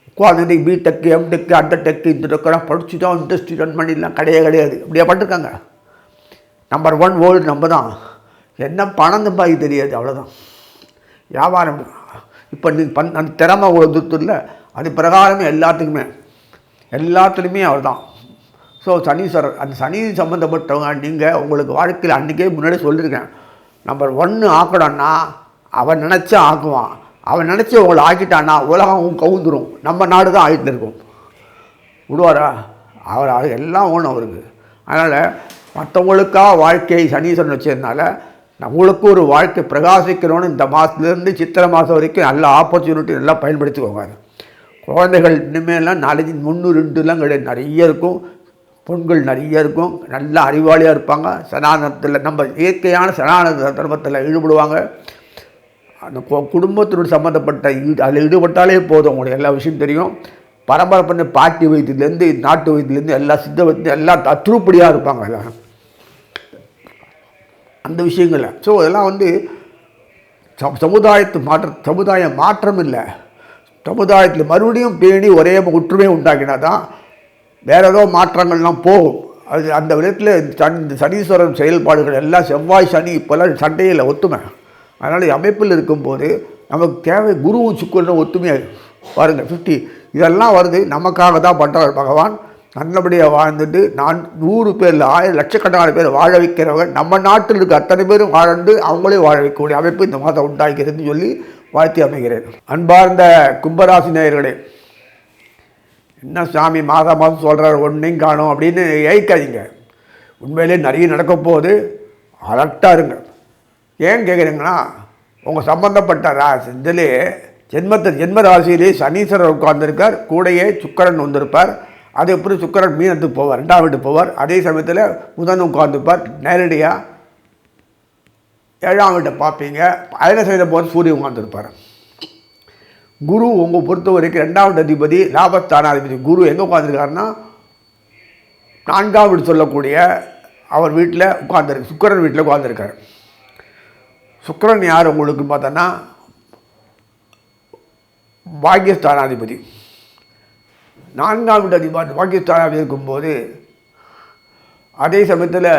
[SPEAKER 2] உட்காந்து பிடெக்கு எம்டெக்கு அந்த டெக்கு இந்த டெக்கெல்லாம் படிச்சு தான் இண்டஸ்ட்ரி ரன் பண்ணிடலாம். கிடையாது. இப்படியே பண்ணிருக்காங்க. நம்பர் 1 வேர்ல்டு நம்ம தான். என்ன பணம் பாய் தெரியாது, அவ்வளோதான். வியாபாரம் இப்போ நீ அந்த திறமை இல்லை. அது பிரகாரமே எல்லாத்துலேயுமே அவர் தான். ஸோ சனீஸ்வரர் அந்த சனி சம்மந்தப்பட்டவங்க நீங்கள் உங்களுக்கு வாழ்க்கையில் அன்றைக்கே முன்னாடி சொல்லியிருக்கேன். நம்பர் 1 ஆக்கணும்னா அவன் நினச்சா ஆக்குவான். அவன் நினச்சி உங்களை ஆக்கிட்டான்னா உலகம் கவுந்துடும். நம்ம நாடு தான் ஆகிட்டு இருக்கும். விடுவாரா? அவர் எல்லாம் ஓணும் அவருக்கு. அதனால் மற்றவங்களுக்காக வாழ்க்கையை சனீஸ்வரன் வச்சதுனால நம்மளுக்கு ஒரு வாழ்க்கை பிரகாசிக்கணும்னு இந்த மாதத்துலேருந்து சித்திரை மாதம் வரைக்கும் நல்ல ஆப்பர்ச்சுனிட்டி நல்லா பயன்படுத்திக்கோங்க. குழந்தைகள் இனிமேலாம் 4 3 2 கிடையாது, நிறைய இருக்கும். பெண்கள் நிறைய இருக்கும். நல்ல அறிவாளியாக இருப்பாங்க. சனாதனத்தில் நம்ம இயற்கையான சனாதன தர்மத்தில் ஈடுபடுவாங்க. அந்த குடும்பத்தினோடு சம்மந்தப்பட்ட அதில் ஈடுபட்டாலே போதும். உங்களுக்கு எல்லா விஷயம் தெரியும். பரம்பரை பண்ண பாட்டி வைத்தியத்துலேருந்து நாட்டு வைத்தியத்துலேருந்து எல்லா சித்த வைத்தியம் எல்லாம் அத்துருப்படியாக இருப்பாங்க எல்லாம் அந்த விஷயங்களில். ஸோ அதெல்லாம் சமுதாய மாற்றம் இல்லை. சமுதாயத்தில் மறுபடியும் பேணி ஒரே ஒற்றுமை உண்டாக்கினா தான் வேறு ஏதோ மாற்றங்கள்லாம் போகும். அது அந்த விதத்தில் சனீஸ்வரன் செயல்பாடுகள் எல்லாம் செவ்வாய் சனி இப்போல்லாம் சண்டையில் ஒத்துமை. அதனால் அமைப்பில் இருக்கும்போது நமக்கு தேவை குருவும் சுக்கரனும் ஒத்துமையாக பாருங்கள். 50 இதெல்லாம் வருது. நமக்காக தான் பண்ணுறார் பகவான். நல்லபடியாக வாழ்ந்துட்டு 100 பேரில் 1000 லட்சக்கணக்கான பேர் வாழ வைக்கிறவங்க நம்ம நாட்டில் இருக்க அத்தனை பேரும் வாழ்ந்து அவங்களே வாழ வைக்கக்கூடிய அமைப்பு இந்த மாதம் உண்டாகிறதுன்னு சொல்லி வாழ்த்தி அமைகிறேன். அன்பார்ந்த கும்பராசி நேயர்களே, என்ன சாமி மாதம் மாதம் சொல்கிறார் ஒன்றையும் காணும் அப்படின்னு ஏய்க்காதீங்க. உண்மையிலே நிறைய நடக்க போகுது. அலர்ட்டாக இருங்க. ஏன் கேட்குறீங்கன்னா, உங்கள் சம்மந்தப்பட்ட இதிலே ஜென்ம ராசியிலே சனீஸ்வரர் உட்கார்ந்துருக்கார், கூடையே சுக்கிரன் வந்திருப்பார். அது எப்படி சுக்கிரன் மீனத்துக்கு போவார், 2ஆம் வீட்டுக்கு போவார். அதே சமயத்தில் புதன் உட்கார்ந்துருப்பார். நேரடியாக 7ஆம் வீட்டை பார்ப்பீங்க. அயன செய்த போது சூரியன் உட்கார்ந்துருப்பார். குரு உங்கள் பொறுத்த வரைக்கும் 2ஆம் வீட்டு அதிபதி, லாபஸ்தானாதிபதி குரு எங்கே உட்காந்துருக்காருன்னா 4ஆம் வீடு சொல்லக்கூடிய அவர் வீட்டில் உட்காந்துருக்கு, சுக்கிரன் வீட்டில் உட்காந்துருக்கார். சுக்கிரன் யார் உங்களுக்கு பார்த்தோன்னா பாக்கியஸ்தானாதிபதி. 4ஆம் வீட்டு அதிபதி பாக்கியஸ்தானாதிபதி இருக்கும்போது அதே சமயத்தில்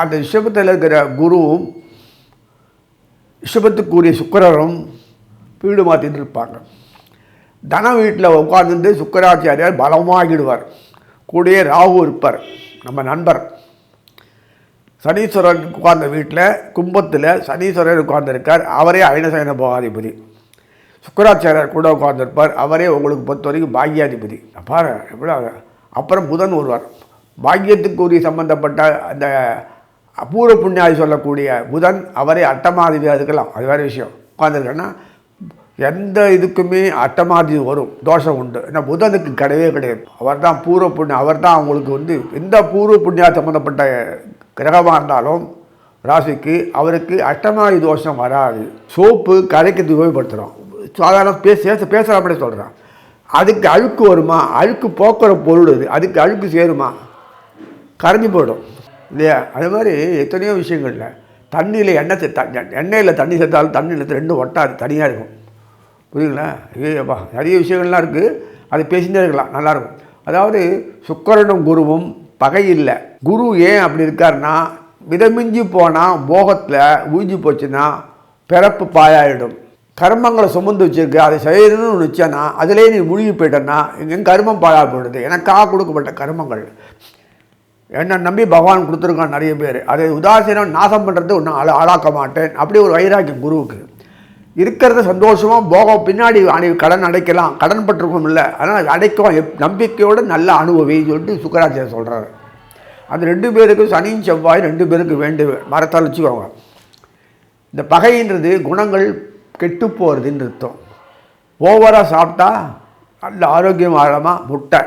[SPEAKER 2] அந்த ரிஷபத்தில் இருக்கிற குருவும் ரிஷபத்துக்குரிய சுக்கிரரும் வீடு மாற்றிட்டு இருப்பாங்க. தன வீட்டில் உட்கார்ந்து சுக்கிராச்சாரியார் பலமாகிடுவார். கூடயே ராகு இருப்பார், நம்ம நண்பர். சனீஸ்வரன் உட்கார்ந்த வீட்டில் கும்பத்தில் சனீஸ்வரர் உட்கார்ந்துருக்கார், அவரே அயனசயன போகாதிபதி. சுக்கிராச்சாரியார் கூட உட்கார்ந்துருப்பார், அவரே உங்களுக்கு பொறுத்த வரைக்கும் பாக்யாதிபதி. பாரு எவ்வளோ. அப்புறம் புதன் வருவார். பாக்கியத்துக்குரிய சம்பந்தப்பட்ட அந்த அபூர்வ புண்ணியாதி சொல்லக்கூடிய புதன், அவரே அட்டமாதிபதியாக இருக்கலாம். அது வேறு விஷயம். உட்காந்துருக்கேன்னா எந்த இதுக்குமே அட்டமாதி வரும், தோஷம் உண்டு. ஏன்னா புதனுக்கு கிடையவே கிடையாது. அவர் தான் பூர்வ புண்ணியம். அவர் தான் அவங்களுக்கு எந்த பூர்வ புண்ணியா சம்மந்தப்பட்ட கிரகமாக இருந்தாலும் ராசிக்கு அவருக்கு அட்டமாதி தோஷம் வராது. சோப்பு கரைக்கு உபயோகப்படுத்துகிறோம், சாதாரண பேசுகிற அப்படியே சொல்கிறேன். அதுக்கு அழுக்கு வருமா? அழுக்கு போக்குற பொருள் அது. அதுக்கு அழுக்கு சேருமா? கரைஞ்சி போயிடும் இல்லையா? அது மாதிரி எத்தனையோ விஷயங்கள்ல தண்ணியில் எண்ணெயில் தண்ணி சேர்த்தாலும் தண்ணியில் ரெண்டும் ஒட்டாது, தனியாக இருக்கும். புரியுங்களா? ஐயோப்பா, நிறைய விஷயங்கள்லாம் இருக்குது, அது பேசிகிட்டே இருக்கலாம், நல்லாயிருக்கும். அதாவது சுக்கிரனும் குருவும் பகை இல்லை. குரு ஏன் அப்படி இருக்காருன்னா, மிதமிஞ்சி போனால் போகத்தில் ஊஞ்சி போச்சுன்னா பிறப்பு பாயாயிடும். கர்மங்களை சுமந்து வச்சுருக்கு, அதை செய்யணும்னு நினச்சேன்னா அதிலே நீ மூழ்கி போயிட்டேன்னா என் கர்மம் பாழா போயிடுது. எனக்காக கொடுக்கப்பட்ட கர்மங்கள் என்னை நம்பி பகவான் கொடுத்துருக்கான் நிறைய பேர். அதை உதாசீனம் நாசம் பண்ணுறது ஒன்றும் ஆளாக்க மாட்டேன். அப்படி ஒரு வைராக்கியம் குருவுக்கு இருக்கிறத சந்தோஷமாக போகம். பின்னாடி கடன் அடைக்கலாம், கடன் பட்டிருக்கோம் இல்லை, அதனால் அடைக்கும் நம்பிக்கையோடு நல்ல அனுபவின்னு சொல்லிட்டு சுக்கிராச்சாரியர் சொல்கிறாரு. அந்த 2 பேருக்கும் சனியும் செவ்வாய் 2 பேருக்கு மரத்தால் வச்சுக்கோங்க. இந்த பகைன்றது குணங்கள் கெட்டு போகிறதுன்னு அர்த்தம். ஓவராக சாப்பிட்டா நல்ல ஆரோக்கியம் ஆழமாக முட்டை.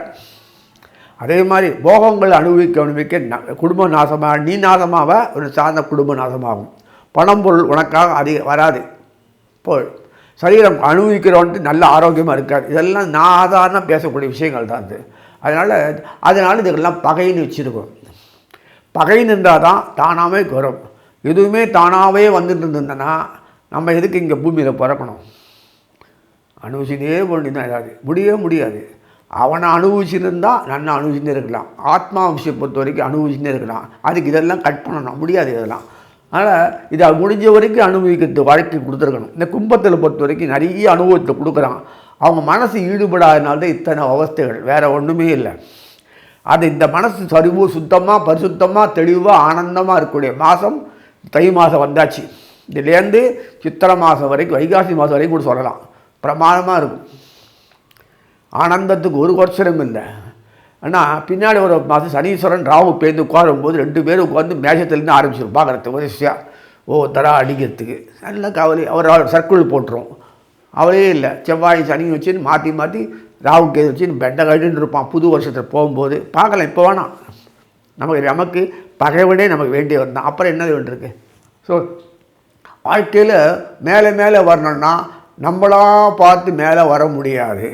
[SPEAKER 2] அதே மாதிரி போகங்கள் அனுபவிக்க குடும்பம் நாசமாக, நீ நாசமாக ஒரு சார்ந்த குடும்பம் நாசமாகும். பணம் பொருள் உனக்காக அதிக வராது. போய் சரீரம் அனுபவிக்கிறோன்ட்டு நல்ல ஆரோக்கியமாக இருக்காது. இதெல்லாம் சாதாரண பேசக்கூடிய விஷயங்கள் தான் அது. அதனால் இதுக்கெல்லாம் பகைன்னு வச்சுருக்கோம். பகைன்னு இருந்தால் தான் தானாகவே வரும். எதுவுமே தானாகவே வந்துட்டு இருந்ததுன்னா நம்ம எதுக்கு இங்கே பூமியில் பிறக்கணும்? அனுபவிச்சுட்டே போண்டி தான் ஏதாவது முடியாது. அவனை அனுபவிச்சுருந்தால் நன்னா அனுபவிச்சுட்டே இருக்கலாம். ஆத்மா விஷயம் பொறுத்த வரைக்கும் அனுபவிச்சுட்டே இருக்கலாம். அதுக்கு இதெல்லாம் கட் பண்ணணும், முடியாது இதெல்லாம். அதனால் இதை முடிஞ்ச வரைக்கும் அனுபவிக்கிறது வாழ்க்கை கொடுத்துருக்கணும். இந்த கும்பத்தில் பொறுத்த வரைக்கும் நிறைய அனுபவத்தை கொடுக்குறான். அவங்க மனசு ஈடுபடாதனால்தான் இத்தனை அவஸ்தைகள், வேறு ஒன்றுமே இல்லை. அது இந்த மனசு சரிவு சுத்தமாக பரிசுத்தமாக தெளிவாக ஆனந்தமாக இருக்கக்கூடிய மாதம் தை மாதம் வந்தாச்சு. இதுலேருந்து சித்திரை மாதம் வரைக்கும், வைகாசி மாதம் வரைக்கும் கூட சொல்லலாம், பிரமாதமாக இருக்கும். ஆனந்தத்துக்கு ஒரு குறைச்சலும் இல்லை. ஆனால் பின்னாடி ஒரு மாதம் சனீஸ்வரன் ராகு பேருந்து உட்காரும்போது 2 பேரும் உட்காந்து மேஷத்துலேருந்து ஆரம்பிச்சிடும் பார்க்குறதுக்கு வரிசையாக தரா அடிக்கிறதுக்கு. நல்ல கவலை. அவர் சர்க்குள் போட்டுரும். அவளே இல்லை, செவ்வாய் சனி வச்சுன்னு மாற்றி ராகு கேது வச்சுன்னு பெட்டை கட்டின்னு இருப்பான். புது வருஷத்தில் போகும்போது பார்க்கலாம். இப்போ வேணாம், நமக்கு பகைவனே நமக்கு வேண்டிய வந்தான். அப்புறம் என்ன வேண்டியிருக்கு? ஸோ வாழ்க்கையில் மேலே வரணுன்னா நம்மளாக பார்த்து மேலே வர முடியாது.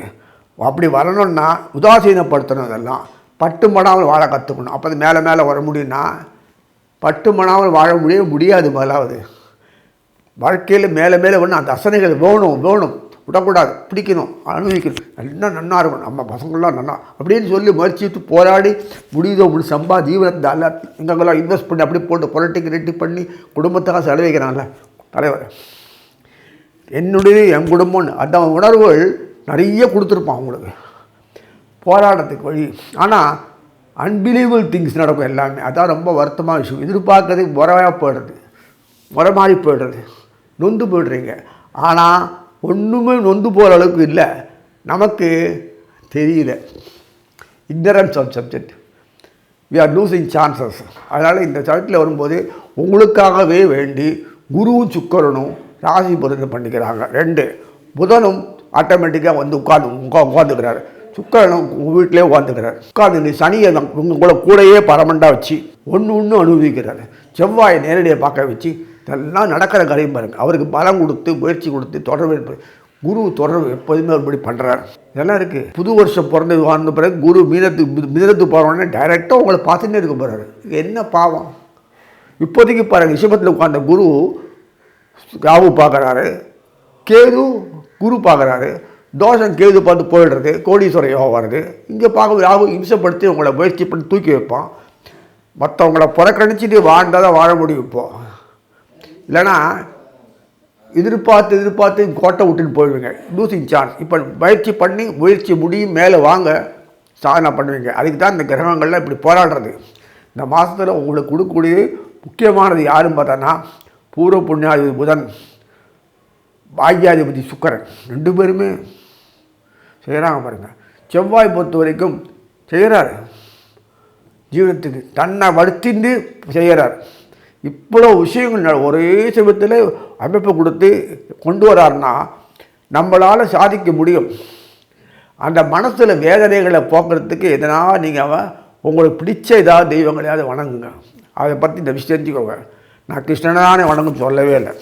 [SPEAKER 2] அப்படி வரணுன்னா உதாசீனப்படுத்தணும். இதெல்லாம் பட்டு மணாமல் வாழ கற்றுக்கணும். அப்போ அது மேலே வர முடியும்னா பட்டு மணாமல் வாழ முடியாது. முதலாவது வாழ்க்கையில் மேலே வரணும். அந்த அசனைகள் வேணும், விடக்கூடாது, பிடிக்கணும், அனுபவிக்கணும். எல்லாம் நன்னா இருக்கணும், நம்ம பசங்கள்லாம் நன்னா அப்படின்னு சொல்லி முயற்சிட்டு போராடி முடியுதோ ஜீவனத்தை அல்ல இங்கெல்லாம் இன்வெஸ்ட் பண்ணி அப்படி போட்டு பொலிட்டிக் ரெட்டி பண்ணி குடும்பத்துக்காக செலவழிக்கிறான்ல தலைவர். என் குடும்பம்னு அந்த உணர்வுகள் நிறைய கொடுத்துருப்பான் அவங்களுக்கு போராட்டத்துக்கு வழி. ஆனால் அன்பிலீவபிள் திங்ஸ் நடக்கும் எல்லாமே. அதான் ரொம்ப வருத்தமான விஷயம். எதிர்பார்க்கறது முறை மாறி போய்டுறது, நொந்து போய்டுறீங்க. ஆனால் ஒன்றுமே நொந்து போகிற அளவுக்கு இல்லை. நமக்கு தெரியல. Ignorance of subject. We are losing chances. அதனால் இந்த சப்ஜெக்டில் வரும்போது உங்களுக்காகவே வேண்டி குருவும் சுக்கிரனும் ராசி பொருத்தம் பண்ணிக்கிறாங்க. 2 புதனும் ஆட்டோமேட்டிக்காக வந்து உட்காந்துக்கிறாரு. சுக்கிரனும் வீட்டிலே உட்காந்துக்கிறார். உட்காந்து சனியை உங்களை கூடையே பரமண்டாக வச்சு ஒன்று அனுபவிக்கிறாரு. செவ்வாயை நேரடியாக பார்க்க வச்சு இதெல்லாம் நடக்கிற காரியம் பாருங்கள். அவருக்கு பலம் கொடுத்து முயற்சி கொடுத்து தொடர்பு குரு தொடர்பு எப்போதுமே ஒருபடி பண்ணுறாரு. இதெல்லாம் இருக்குது. புது வருஷம் பிறந்தது வாழ்ந்த பிறகு குரு மிதனத்துக்கு போகிறோன்னே டைரெக்டாக உங்களை பார்த்துட்டே இருக்க போகிறாரு. என்ன பாவம். இப்போதைக்கு பாருங்கள், ரிஷபத்தில் உட்கார்ந்த குரு ராகு பார்க்குறாரு, கேது குரு பார்க்குறாரு, தோஷம் கேது பார்த்து போயிடுறது, கோடீஸ்வர யோகம் வருது. இங்கே பார்க்க ராகு இம்சப்படுத்தி உங்களை முயற்சி பண்ணி தூக்கி வைப்பான். மற்றவங்களை புறக்கணிச்சிட்டு வாழ்ந்தால் தான் வாழ முடியும். இப்போது இல்லைன்னா எதிர்பார்த்து கோட்டை விட்டுட்டு போயிடுவீங்க. Losing chance. இப்போ முயற்சி முடியும் மேலே வாங்க சாதனை பண்ணுவீங்க. அதுக்கு தான் இந்த கிரகங்கள்லாம் இப்படி போராடுறது. இந்த மாதத்தில் உங்களுக்கு கொடுக்கக்கூடிய முக்கியமானது யாருன்னு பார்த்தோன்னா பூர்வ புண்ணியாதிபதி புதன், பாக்யாதிபதி சுக்கிரன் 2 பேருமே செய்கிறாங்க பாருங்கள். செவ்வாய் பொறுத்த வரைக்கும் செய்கிறார், ஜீவனத்துக்கு தன்னை வருத்திண்டு செய்கிறார். இவ்வளோ விஷயங்கள் ஒரே சமயத்தில் அமைப்பு கொடுத்து கொண்டு வராருன்னா நம்மளால் சாதிக்க முடியும். அந்த மனசில் வேதனைகளை போக்குறதுக்கு எதனால் நீங்கள் உங்களுக்கு பிடிச்ச ஏதாவது தெய்வங்களையாவது வணங்குங்க. அதை பற்றி இந்த விஷயம் தெரிஞ்சுக்கோங்க. நான் கிருஷ்ணனானே வணங்குன்னு சொல்லவே இல்லை.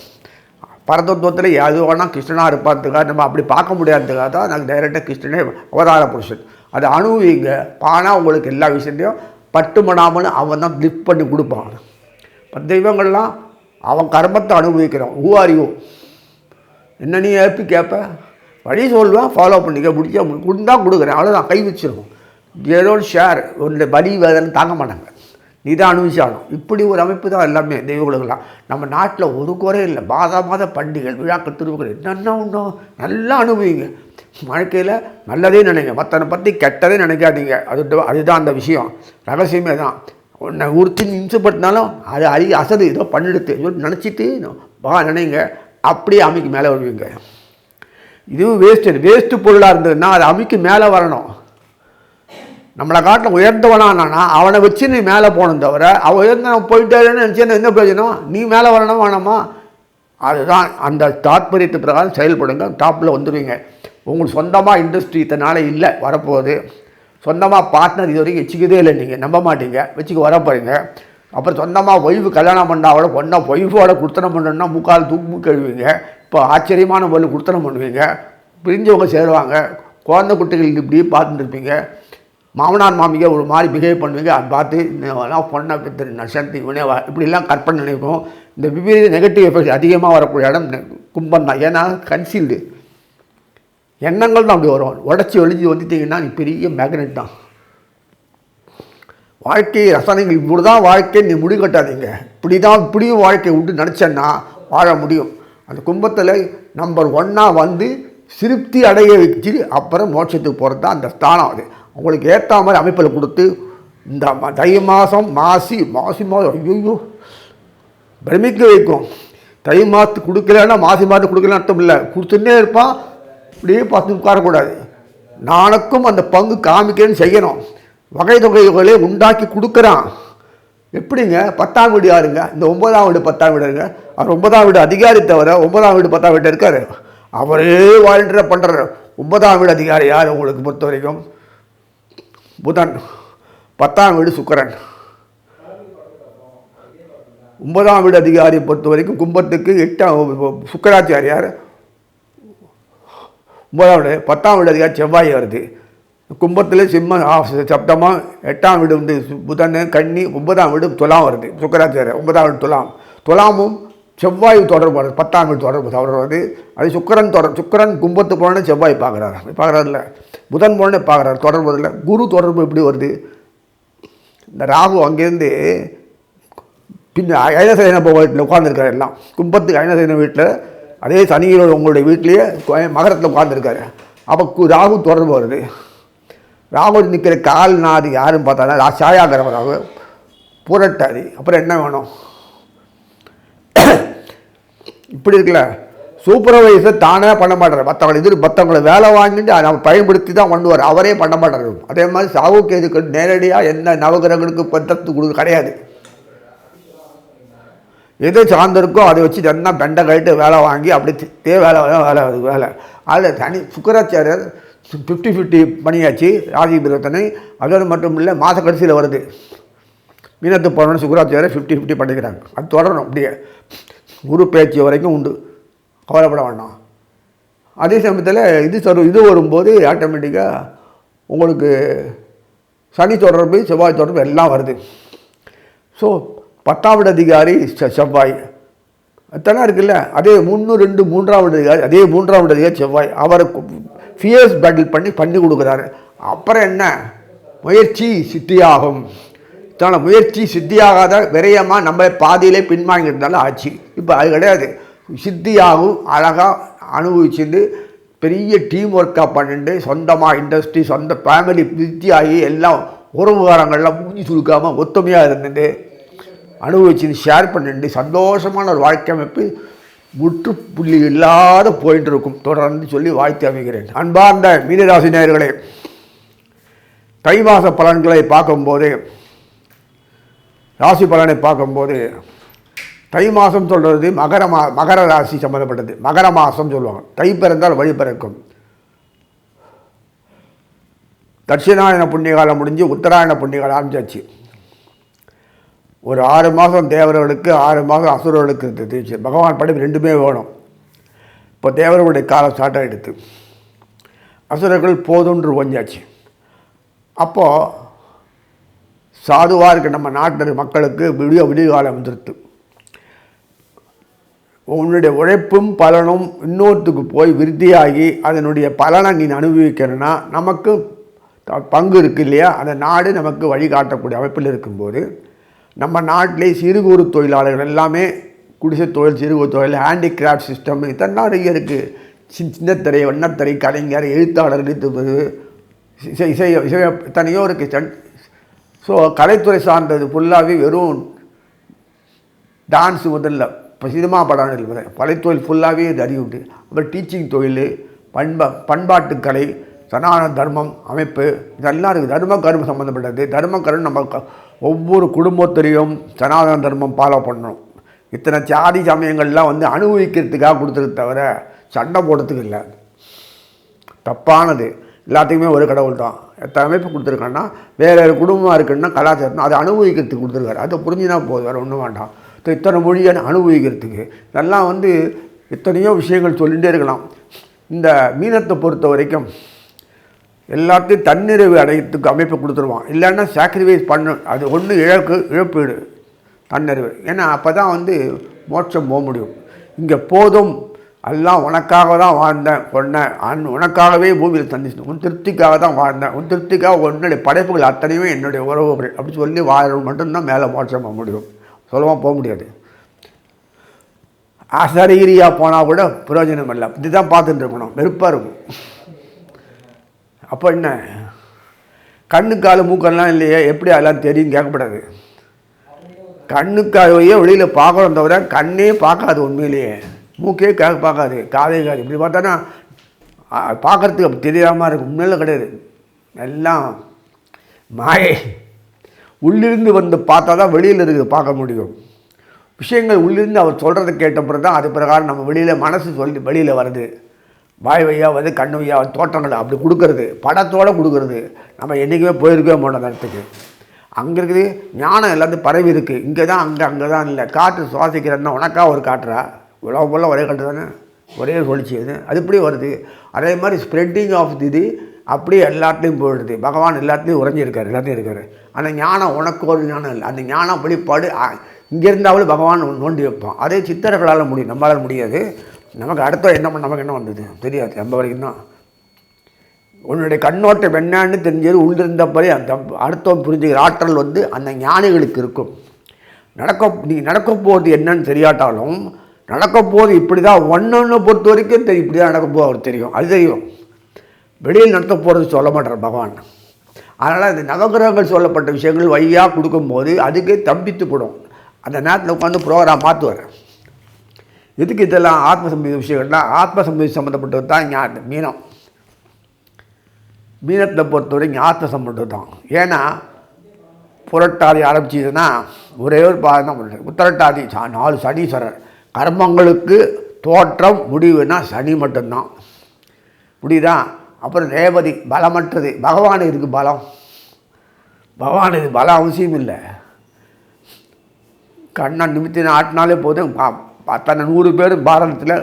[SPEAKER 2] பரதத்துவத்தில் எது வேணால் கிருஷ்ணனாக இருப்பாதுக்காக நம்ம அப்படி பார்க்க முடியாததுக்காக தான் நாங்கள் டைரெக்டாக கிருஷ்ணனே அவதார புருஷன். அதை அனுபவிங்க. பானால் உங்களுக்கு எல்லா விஷயத்தையும் பட்டுமடாமல் அவன் தான் லிஃப்ட் பண்ணி கொடுப்பான். தெய்வங்கள்லாம் அவன் கர்மத்தை அனுபவிக்கிறான். ஊவாரியோ என்ன நீ ஏற்பி கேட்ப, வழி சொல்லுவேன், ஃபாலோ பண்ணிக்க, முடிச்சா கொடுத்தா கொடுக்குறேன், அவ்வளோதான். கை வச்சிருக்கும். ஏதோ ஷேர் ஒன்று பலி வேதனை தாங்க மாட்டாங்க, நீ தான் அனுபவிச்சாலும். இப்படி ஒரு அமைப்பு தான் எல்லாமே தெய்வங்களுக்கெல்லாம். நம்ம நாட்டில் ஒரு குறை இல்லை. மாத பண்டிகைகள், விழாக்கள், திருவுகள் என்னென்ன உண்டோ நல்லா அனுபவிங்க. வாழ்க்கையில் நல்லதே நினைங்க, மற்றனை பற்றி கெட்டதே நினைக்காதீங்க. அதுதான் அந்த விஷயம், ரகசியமே தான். உன்னை உறுத்தி இம்சப்பட்டினாலும் அது அசது ஏதோ பண்ணிடுத்து நினச்சிட்டு நினைங்க. அப்படியே அமைக்கு மேலே வருவீங்க. இதுவும் வேஸ்ட்டு பொருளாக இருந்ததுன்னா அது அமைக்கு மேலே வரணும். நம்மளை காட்டில் உயர்ந்தவனானா அவனை வச்சு நீ மேலே போகணும் தவிர அவன் உயர்ந்தவன் போயிட்டாருன்னு நினச்சேன்னா என்ன பிரயோஜனம்? நீ மேலே வரணும் வேணாமா? அதுதான் அந்த தாத்பரியத்து பிரகாரம் செயல்படுங்க. டாப்பில் வந்துடுவீங்க. உங்களுக்கு சொந்தமாக இண்டஸ்ட்ரி இத்தனால இல்லை, வரப்போகுது. சொந்தமாக பார்ட்னர் இது வரைக்கும் வச்சுக்கதே இல்லை, நீங்கள் நம்ப மாட்டீங்க, வச்சுக்க வர போகிறீங்க. அப்புறம் சொந்தமாக ஒய்ஃபு கல்யாணம் பண்ணாவோட பொண்ணை ஒய்ஃபோட குடுத்தனம் பண்ணணுன்னா முக்கால் தூக்கு கழுவீங்க. இப்போ ஆச்சரியமான பொருள் குடுத்தனம் பண்ணுவீங்க. பிரிஞ்சவங்க சேருவாங்க. குழந்தை குட்டிகள் இப்படி பார்த்துட்டுருப்பீங்க. மாமனார் மாமிகை ஒரு மாதிரி பிஹேவ் பண்ணுவீங்க. அதை பார்த்து இன்னும் பொண்ணை பெற்று நசந்தி இவனே இப்படிலாம் கற்பனை நினைப்போம். இந்த விபரீத நெகட்டிவ் எஃபெக்ட் அதிகமாக வரக்கூடிய இடம் கும்பம் தான். ஏன்னா கன்சீல்டு எண்ணங்கள் தான் அப்படி வரும். உடச்சி ஒழிஞ்சு வந்துட்டிங்கன்னா நீ பெரிய மேக்னெட் தான். வாழ்க்கை ரசனைகள் இப்படி தான் வாழ்க்கை, நீ முடி கட்டாதீங்க. இப்படியும் வாழ்க்கையை விட்டு நினச்சேன்னா வாழ முடியும். அந்த கும்பத்தில் நம்பர் 1 வந்து திருப்தி அடைய வச்சு அப்புறம் மோட்சத்துக்கு போகிறது தான் அந்த ஸ்தானம். அது உங்களுக்கு ஏற்ற மாதிரி அமைப்பில் கொடுத்து இந்த தை மாதம் மாசி மாதம் ஐயோ பிரமிக்க வைக்கும். தை மாதத்துக்கு கொடுக்கலன்னா மாசி மாதத்துக்கு கொடுக்கலன்னு அர்த்தம் இல்லை. கொடுத்துட்டே இருப்பான். இப்படியே பார்த்து உட்காரக்கூடாது. நானுக்கும் அந்த பங்கு காமிக்கிறேன்னு செய்யணும். வகை தொகைகளே உண்டாக்கி கொடுக்குறான். எப்படிங்க? 10ஆம் வீடு யாருங்க? இந்த 9ஆம் வீடு 10ஆம் வீடு இருங்க. அவர் 9ஆம் வீடு அதிகாரி தவிர 9ஆம் வீடு 10ஆம் வீடு இருக்காரு. அவரே வாலண்டியராக பண்ணுறாரு. 9ஆம் வீடு அதிகாரி யார் உங்களுக்கு பொறுத்த வரைக்கும்? புதன். 10ஆம் வீடு சுக்கிரன். 9ஆம் வீடு அதிகாரியை பொறுத்த வரைக்கும் கும்பத்துக்கு 8ஆம் சுக்கராச்சாரியார். 9ஆம் வீடு 10ஆம் வீடு அதிகாரி செவ்வாய் வருது. கும்பத்தில் சிம்ம சப்தமாக 8ஆம் வீடு வந்து புதன் கன்னி. 9ஆம் வீடு துலாம் வருது சுக்கராச்சாரியர். 9ஆம் வீடு துலாமும் செவ்வாய் தொடர்பு வருது. 10ஆம் வீடு தொடர்பு வருது. அது சுக்கிரன் கும்பத்து போனே செவ்வாய் பார்க்குறாருல்ல. புதன் போனே பார்க்குறாரு, தொடர்பு இல்லை. குரு தொடர்பு எப்படி வருது? இந்த ராகு அங்கேருந்து பின்ன ஐனசேன வீட்டில் உட்காந்துருக்காரு. எல்லாம் கும்பத்துக்கு ஐனசேன வீட்டில், அதே சனியோட உங்களுடைய வீட்லேயே மகரத்தில் உட்காந்துருக்காரு. அப்போ ராகு தொடர்பு வருது. ராகு நிற்கிற கால் நாது யாருன்னு பார்த்தாலும் சாயாகரம் ராகு புரட்டாதி. அப்புறம் என்ன வேணும்? இப்படி இருக்குல்ல. சூப்பர்வைசர் தானே பண்ண மாட்டார், மற்றவங்களை வேலை வாங்கிட்டு நம்ம பயன்படுத்தி தான் பண்ணுவார், அவரே பண்ண மாட்டார். அதே மாதிரி சாவு கேதுக்கு நேரடியாக என்ன நவகிரகங்களுக்கு பத்தத்து கொடுக்க கிடையாது. எது சார்ந்திருக்கோ அதை வச்சு தன்னா பெண்டை கழிட்டு வேலை வாங்கி அப்படி வேலை அதில் தனி சுக்கராச்சாரியர் 50-50 பண்ணியாச்சு ராசி பரிவர்த்தனை. அதோடு மட்டும் இல்லை, மாத கடைசியில் வருது மீனத்து போனோன்னு சுக்கராச்சாரியர் 50-50 பண்ணிக்கிறாங்க. அது தொடரணும், அப்படியே குரு பேச்சு வரைக்கும் உண்டு, கவலைப்பட வேண்டாம். அதே சமயத்தில் இது வரும்போது ஆட்டோமேட்டிக்காக உங்களுக்கு சனி தொடர்பு செவ்வாய் தொடர்பு எல்லாம் வருது. ஸோ 10வது அதிகாரி செவ்வாய் அத்தனை இருக்குல்ல, அதே 3 மூன்றாவது அதிகாரி, அதே 3வது அதிகாரி செவ்வாய். அவருக்கு ஃபியர்ஸ் பேட்டில் பண்ணி கொடுக்குறாரு. அப்புறம் என்ன, முயற்சி சித்தியாகும். இதனால் முயற்சி சித்தியாகாத விரயமாக நம்ம பாதியிலே பின்வாங்கியிருந்தாலும் ஆச்சு. இப்போ அது கிடையாது, சித்தியாகும். அழகாக அனுபவிச்சுட்டு பெரிய டீம் ஒர்க்காக பண்ணிட்டு சொந்தமாக இண்டஸ்ட்ரி, சொந்த ஃபேமிலி வித்தியாகி எல்லாம் உறவுகாரங்கள்லாம் மூஞ்சி சுருக்காமல் ஒத்துமையாக இருந்துட்டு அனுபவிச்சு ஷேர் பண்ணிட்டு சந்தோஷமான ஒரு வாழ்க்கை அமைப்பு முற்றுப்புள்ளி இல்லாத போயிட்டு இருக்கும் தொடர்ந்து சொல்லி வாழ்த்து அமைகிறேன். அன்பார்ந்த மீனராசி நேயர்களே, தை மாத பலன்களை பார்க்கும்போது, ராசி பலனை பார்க்கும்போது, தை மாதம் சொல்கிறது மகர ராசி சம்மந்தப்பட்டது. மகர மாதம் சொல்லுவாங்க. தை பிறந்தால் வழி பிறக்கும். தட்சிணாயன புண்ணியகாலம் முடிஞ்சு உத்தராயண புண்ணியகாலம் ஆரம்பிச்சாச்சு. ஒரு 6 மாதம் தேவர்களுக்கு, 6 மாதம் அசுரர்களுக்கு இருந்துச்சு. பகவான் படிப்பு 2மே வேணும். இப்போ தேவர்களுடைய காலம் ஸ்டார்ட் ஆகிடுது, அசுரர்கள் போதுன்று ஒஞ்சாச்சு. அப்போது சாதுவாக இருக்க நம்ம நாட்டு மக்களுக்கு விடிய காலம் வந்துடுது. உன்னுடைய உழைப்பும் பலனும் இன்னொருத்துக்கு போய் விருத்தியாகி அதனுடைய பலனை நீ அனுபவிக்கணும்னா நமக்கு பங்கு இருக்குது இல்லையா? அந்த நாடு நமக்கு வழிகாட்டக்கூடிய அமைப்பில் இருக்கும்போது நம்ம நாட்டிலே சிறு குறு தொழிலாளர்கள் எல்லாமே குடிசை தொழில், சிறு குறு தொழில், ஹேண்டிகிராஃப்ட் சிஸ்டம் இதெல்லாம் நிறைய இருக்குது. சின்னத்திரை, வண்ணத்திரை, கலைஞர், எழுத்தாளர், இசை எத்தனையோ இருக்குது. ஸோ கலைத்துறை சார்ந்தது ஃபுல்லாகவே வெறும் டான்ஸு முதல்ல, இப்போ சினிமா படம் இல்லை, கலைத்தொழில் ஃபுல்லாகவே இது அறிவுண்டு. அப்புறம் டீச்சிங் தொழில், பண்பாட்டு கலை, சனாதன தர்மம் அமைப்பு இதெல்லாம் இருக்குது. தர்ம கர்மம் சம்மந்தப்பட்டது. தர்ம கர்மம் நம்ம ஒவ்வொரு குடும்பத்திலையும் சனாதன தர்மம் ஃபாலோ பண்ணணும். இத்தனை சாதி சமயங்கள்லாம் அனுபவிக்கிறதுக்காக கொடுத்துருக்கு தவிர சண்டை போடுறதுக்கு இல்லை. தப்பானது. எல்லாத்துக்குமே ஒரு கடவுள் தான். எத்தனை அமைப்பு கொடுத்துருக்காங்கன்னா வேறு குடும்பமாக இருக்குன்னா கலாச்சாரம் அதை அனுபவிக்கிறதுக்கு கொடுத்துருக்காரு. அதை புரிஞ்சுனா போதும், வேறு ஒன்றும் வேண்டாம். இத்தனை மொழியை அனுபவிக்கிறதுக்கு இதெல்லாம் எத்தனையோ விஷயங்கள் சொல்லிகிட்டே இருக்கலாம். இந்த மீனத்தை பொறுத்த வரைக்கும் எல்லாத்தையும் தன்னிறைவு அடையத்துக்கு அமைப்பு கொடுத்துருவான். இல்லைன்னா சாக்ரிஃபைஸ் பண்ண, அது ஒன்று இழப்பீடு தன்னிறைவு. ஏன்னா அப்போ தான் மோட்சம் போக முடியும். இங்கே போதும், எல்லாம் உனக்காக தான் வாழ்ந்தேன், உனக்காகவே பூமியில் தந்திச்சு, உன் திருப்திக்காக தான் வாழ்ந்தேன், உன் திருப்திக்காக உன்னுடைய படைப்புகள் அத்தனையுமே என்னுடைய உறவுகள் அப்படி சொல்லி வாழணும் மட்டும்தான் மேலே மோட்சம் போக முடியும். சொல்லவும் போக முடியாது. அசரீரியாக போனால் கூட பிரயோஜனம் இல்லை. இதுதான் பார்த்துட்டு இருக்கணும், வெறுப்பாக இருக்கும். அப்போ என்ன, கண்ணுக்கால் மூக்கெல்லாம் இல்லையே, எப்படி அதெல்லாம் தெரியும் கேட்கப்படாது. கண்ணுக்காலையே வெளியில் பார்க்கணும் தவிர கண்ணே பார்க்காது, உண்மையிலேயே மூக்கே பார்க்காது, காதே காது. இப்படி பார்த்தானா பார்க்குறதுக்கு அப்படி தெரியாமல் இருக்கும். உண்மையில கிடையாது, எல்லாம் மாயை. உள்ளிருந்து பார்த்தா தான் வெளியில் இருக்குது பார்க்க முடியும். விஷயங்கள் உள்ளிருந்து அவர் சொல்கிறத கேட்டப்பறம் தான் அது பிரகாரம் நம்ம வெளியில் மனசு சொல்லி வெளியில் வருது. வாய் வையா கண்ணு வையா தோற்றங்களை அப்படி கொடுக்கறது, படத்தோடு கொடுக்கறது. நம்ம என்றைக்குமே போயிருக்கவே மாட்டோம் அந்த இடத்துக்கு. அங்கே இருக்குது ஞானம் எல்லாத்தையும் பரவி இருக்குது. இங்கே தான் அங்கே தான் இல்லை. காற்று சுவாசிக்கிறதுனா உனக்கா ஒரு காற்றா? உலகம் போல் ஒரே காற்று தானே, ஒரே சொல்லிச்சு. அது இப்படி வருது. அதே மாதிரி ஸ்ப்ரெட்டிங் ஆஃப் இது அப்படியே எல்லாத்துலேயும் போயிடுது. பகவான் எல்லாத்துலேயும் உறைஞ்சிருக்காரு, எல்லாத்தையும் இருக்கார். அந்த ஞானம் உனக்கு ஒரு ஞானம் இல்லை. அந்த ஞானம் வெளிப்பாடு இங்கே இருந்தாலும் பகவான் நோண்டி வைப்பான். அதே சித்தர்களால் முடியும், நம்மளால் முடியாது. நமக்கு அடுத்த நமக்கு என்ன வந்தது தெரியாது. நம்ம வரைக்கும் தான் உன்னுடைய கண்ணோட்டம் என்னன்னு தெரிஞ்சது உள்ளிருந்தபடி அந்த அடுத்தவன் புரிஞ்சுக்கிற ஆற்றல் அந்த ஞானிகளுக்கு இருக்கும். நீ நடக்க போகிறது என்னன்னு தெரியாட்டாலும் நடக்க போகிறது இப்படி தான் ஒன்று பொறுத்த வரைக்கும் தெரியும். இப்படி தான் நடக்க போது அவருக்கு தெரியும், அது தெரியும். வெளியில் நடத்த போகிறது சொல்ல மாட்டார் பகவான். அதனால் இந்த நவகிரகங்கள் சொல்லப்பட்ட விஷயங்கள் வழியாக கொடுக்கும்போது அதுக்கே தம்பித்து போடும். அந்த நேரத்தில் உட்காந்து ப்ரோக்ராம் மாற்றுவார். எதுக்கு இதெல்லாம் ஆத்மசம்பந்தி விஷயங்கள்னா ஆத்மசம்பந்தி சம்மந்தப்பட்டது தான் இங்கே மீனம். மீனத்தை பொறுத்தவரைக்கும் ஆத்ம சம்பந்தம் தான். ஏன்னா புரட்டாதி ஆரம்பிச்சதுன்னா ஒரே ஒரு பாதம் தான் பண்ணுறது. உத்தரட்டாதி 4 சனீஸ்வரர். கர்மங்களுக்கு தோற்றம் முடிவுனா சனி மட்டும்தான். முடியுதா? அப்புறம் ரேவதி பலமற்றது. பகவான் இதுக்கு பலம். பகவானுக்கு பலம் அவசியம் இல்லை. கண்ணை நிமித்தின ஆட்டினாலே போதும். அத்தனை 100 பேர் பாரதத்தில்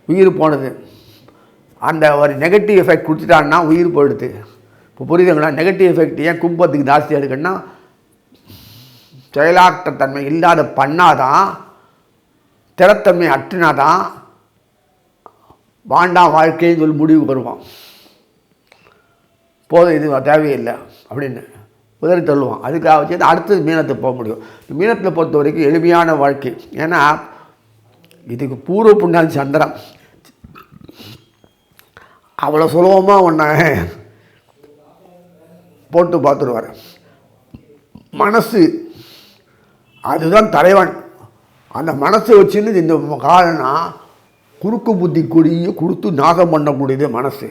[SPEAKER 2] உயிர் போனது. அந்த ஒரு நெகட்டிவ் எஃபெக்ட் கொடுத்துட்டான்னா உயிர் போயிடுது. இப்போ புரியுதுங்களா? நெகட்டிவ் எஃபெக்ட் ஏன் கும்பத்துக்கு ஜாஸ்தியாக இருக்குன்னா செயலாற்றத்தன்மை இல்லாத பண்ணாதான், திறத்தன்மை அற்றினாதான் வாண்டாம் வாழ்க்கைன்னு சொல்லி முடிவு வருவான். போதும், இது தேவையில்லை அப்படின்னு உதறி தள்ளுவான். அதுக்காக வச்சு அடுத்தது மீனத்தை போக முடியும். மீனத்தில் பொறுத்த வரைக்கும் எளிமையான வாழ்க்கை. ஏன்னா இதுக்கு பூர்வ புண்ணியம் சந்திரன் அவ்வளோ சுலபமாக ஒன்றை போட்டு பார்த்துருவார். மனசு அதுதான் தலைவன். அந்த மனசை வச்சுன்னு இந்த காலனா குறுக்கு புத்தி கொடியை கொடுத்து நாசம் பண்ணக்கூடியது மனசு.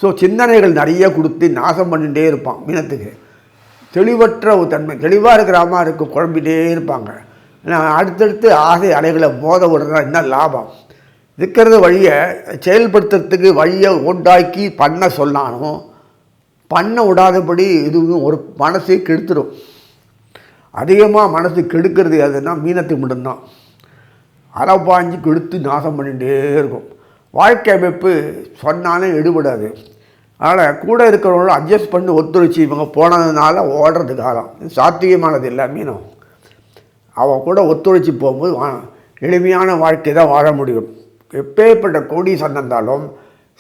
[SPEAKER 2] ஸோ சிந்தனைகள் நிறைய கொடுத்து நாசம் பண்ணிகிட்டே இருப்பான். மீனத்துக்கு தெளிவற்ற ஒரு தன்மை. தெளிவாக இருக்கிற மாதிரி இருக்க குழம்பிகிட்டே இருப்பாங்க. அடுத்தடுத்து ஆசை அலைகளை மோத விடுறதா என்ன லாபம்? இருக்கிறது வழியை செயல்படுத்துறதுக்கு வழியை உண்டாக்கி பண்ண சொன்னாலும் பண்ண விடாதபடி இதுவும் ஒரு மனசை கெடுத்துடும். அதிகமாக மனசு கெடுக்கிறது எதுன்னா மீனத்துக்கு மட்டும்தான். அறப்பாஞ்சு கெடுத்து நாசம் பண்ணிகிட்டே இருக்கும். வாழ்க்கை அமைப்பு சொன்னாலும் எடுபடாது. அதனால் கூட இருக்கிறவங்களும் அட்ஜஸ்ட் பண்ணி ஒத்துழைச்சி இவங்க போனதுனால ஓடுறது காலம். சாத்தியமானது இல்லை. மீனம் அவன் கூட ஒத்துழைச்சி போகும்போது எளிமையான வாழ்க்கை தான் வாழ முடியும். எப்பேற்பட்ட கோடி சொன்னாலும்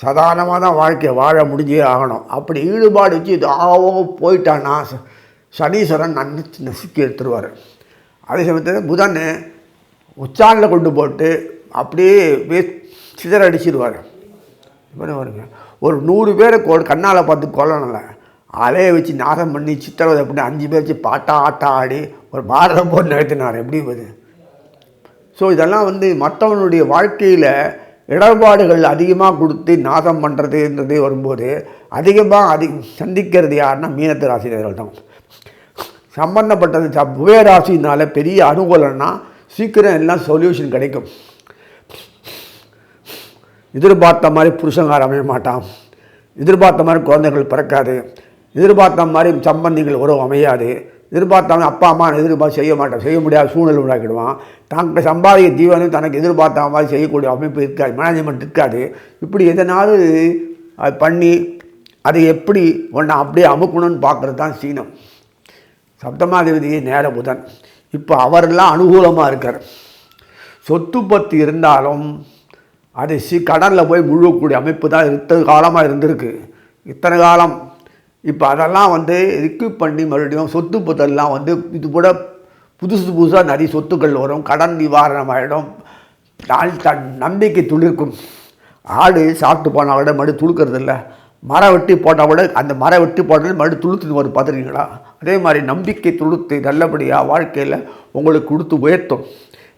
[SPEAKER 2] சாதாரணமாக தான் வாழ்க்கையை வாழ முடிஞ்சே ஆகணும். அப்படி ஈடுபாடு வச்சு இது போயிட்டான்னா சனீஸ்வரன் நசுக்கி எடுத்துருவார். அதே சமயத்தில் புதன் உச்சானில் கொண்டு போட்டு அப்படியே சிதறடிச்சிடுவார். வருங்க ஒரு 100 பேரை கண்ணால் பார்த்து கொல்லணும்ல, அலையை வச்சு நாசம் பண்ணி சித்திரவதை பண்ணி 5 பேர் வச்சு ஆட்டா ஆடி ஒரு பாரதம் போட்டு நிறுத்தினார். எப்படி இது? ஸோ இதெல்லாம் மற்றவனுடைய வாழ்க்கையில் இடர்பாடுகள் அதிகமாக கொடுத்து நாசம் பண்ணுறதுன்றது வரும்போது அதிகமாக சந்திக்கிறது யாருன்னா மீனத்து ராசினர்கள் தான். சம்பந்தப்பட்டது உபயராசினால பெரிய அனுகூலம்னா சீக்கிரம் எல்லாம் சொல்யூஷன் கிடைக்கும். எதிர்பார்த்த மாதிரி புருஷங்கார அமைய மாட்டான். எதிர்பார்த்த மாதிரி குழந்தைகள் பிறக்காது. எதிர்பார்த்த மாதிரி சம்பந்திகள் உறவு அமையாது. எதிர்பார்த்தவன் அப்பா அம்மா எதிர்பார்த்து செய்ய முடியாத சூழ்நிலை உண்டாக்கிடுவான். தங்க சம்பாதிக்க ஜீவனும் தனக்கு எதிர்பார்த்த மாதிரி செய்யக்கூடிய அமைப்பு இருக்காது, மேனேஜ்மெண்ட் இருக்காது. இப்படி எதனாலும் அது பண்ணி அதை எப்படி ஒன்று அப்படியே அமுக்கணும்னு பார்க்குறது தான் சீனம். சப்தமாதிபதியே நேர புதன். இப்போ அவரெல்லாம் அனுகூலமாக இருக்கார். சொத்து பத்து இருந்தாலும் அது கடனில் போய் முழுவக்கூடிய அமைப்பு தான் இத்தனை காலமாக இருந்திருக்கு. இத்தனை காலம் இப்போ அதெல்லாம் ரிக்யூப் பண்ணி மறுபடியும் சொத்து பத்தெல்லாம் இது கூட புதுசாக நிறைய சொத்துக்கள் வரும். கடன் நிவாரணம் ஆகிடும். தன் நம்பிக்கை துளிர்க்கும். ஆடு சாப்பிட்டு போனால் கூட மறுபடியும் துளுக்கிறது இல்லை. மரம் வெட்டி போட்டால் கூட அந்த மரம் வெட்டி போட்டாலும் மறுபடியும் துளுத்துன்னு வரும். பார்த்துருக்கீங்களா? அதே மாதிரி நம்பிக்கை துளுத்து நல்லபடியாக வாழ்க்கையில் உங்களுக்கு கொடுத்து உயர்த்தும்.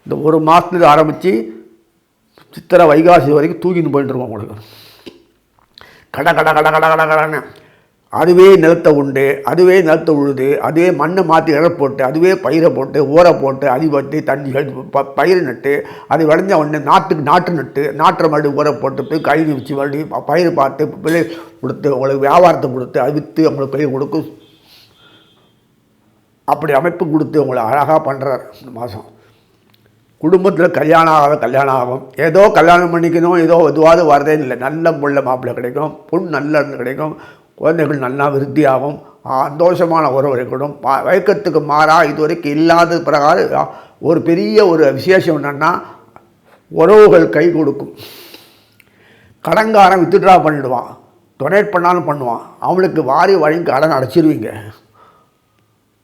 [SPEAKER 2] இந்த ஒரு மாதத்துலேருந்து ஆரம்பித்து சித்திரை வைகாசி வரைக்கும் தூக்கின்னு போயிட்டுருக்கோம். உங்களுக்கு கடன்னு அதுவே நிலத்தை உண்டு, அதுவே நிலத்தை உழுது, அதுவே மண்ணை மாற்றி இழ போட்டு, அதுவே பயிரை போட்டு ஊற போட்டு அதிபட்டு தண்ணி பயிர் நட்டு அது விளைஞ்ச உடனே நாட்டு நட்டு நாற்றை மறுபடியும் ஊற போட்டு கழுவி வச்சு மறுபடியும் பயிர் பார்த்து விலை கொடுத்து உங்களுக்கு வியாபாரத்தை கொடுத்து அது விற்று உங்களுக்கு பயிர் கொடுக்கும். அப்படி அமைப்பு கொடுத்து உங்களை அழகாக பண்ணுறார். இந்த மாதம் குடும்பத்தில் கல்யாணம் ஆகும். ஏதோ கல்யாணம் பண்ணிக்கணும், ஏதோ எதுவாவது வரதே இல்லை. நல்ல புள்ள மாப்பிள்ளை கிடைக்கும், பொண்ணு நல்ல கிடைக்கும், குழந்தைகள் நல்லா விருத்தியாகும், சந்தோஷமான உறவு இருக்கணும். வழக்கத்துக்கு மாறாக இதுவரைக்கும் இல்லாத பிரகாரம் ஒரு பெரிய ஒரு விசேஷம் என்னென்னா உறவுகள் கை கொடுக்கும். கடன்காரன் வித்ட்ரா பண்ணிவிடுவான், டொனேட் பண்ணாலும் பண்ணுவான். அவனுக்கு வாரி வழங்கி கடன் அடைச்சிருவீங்க.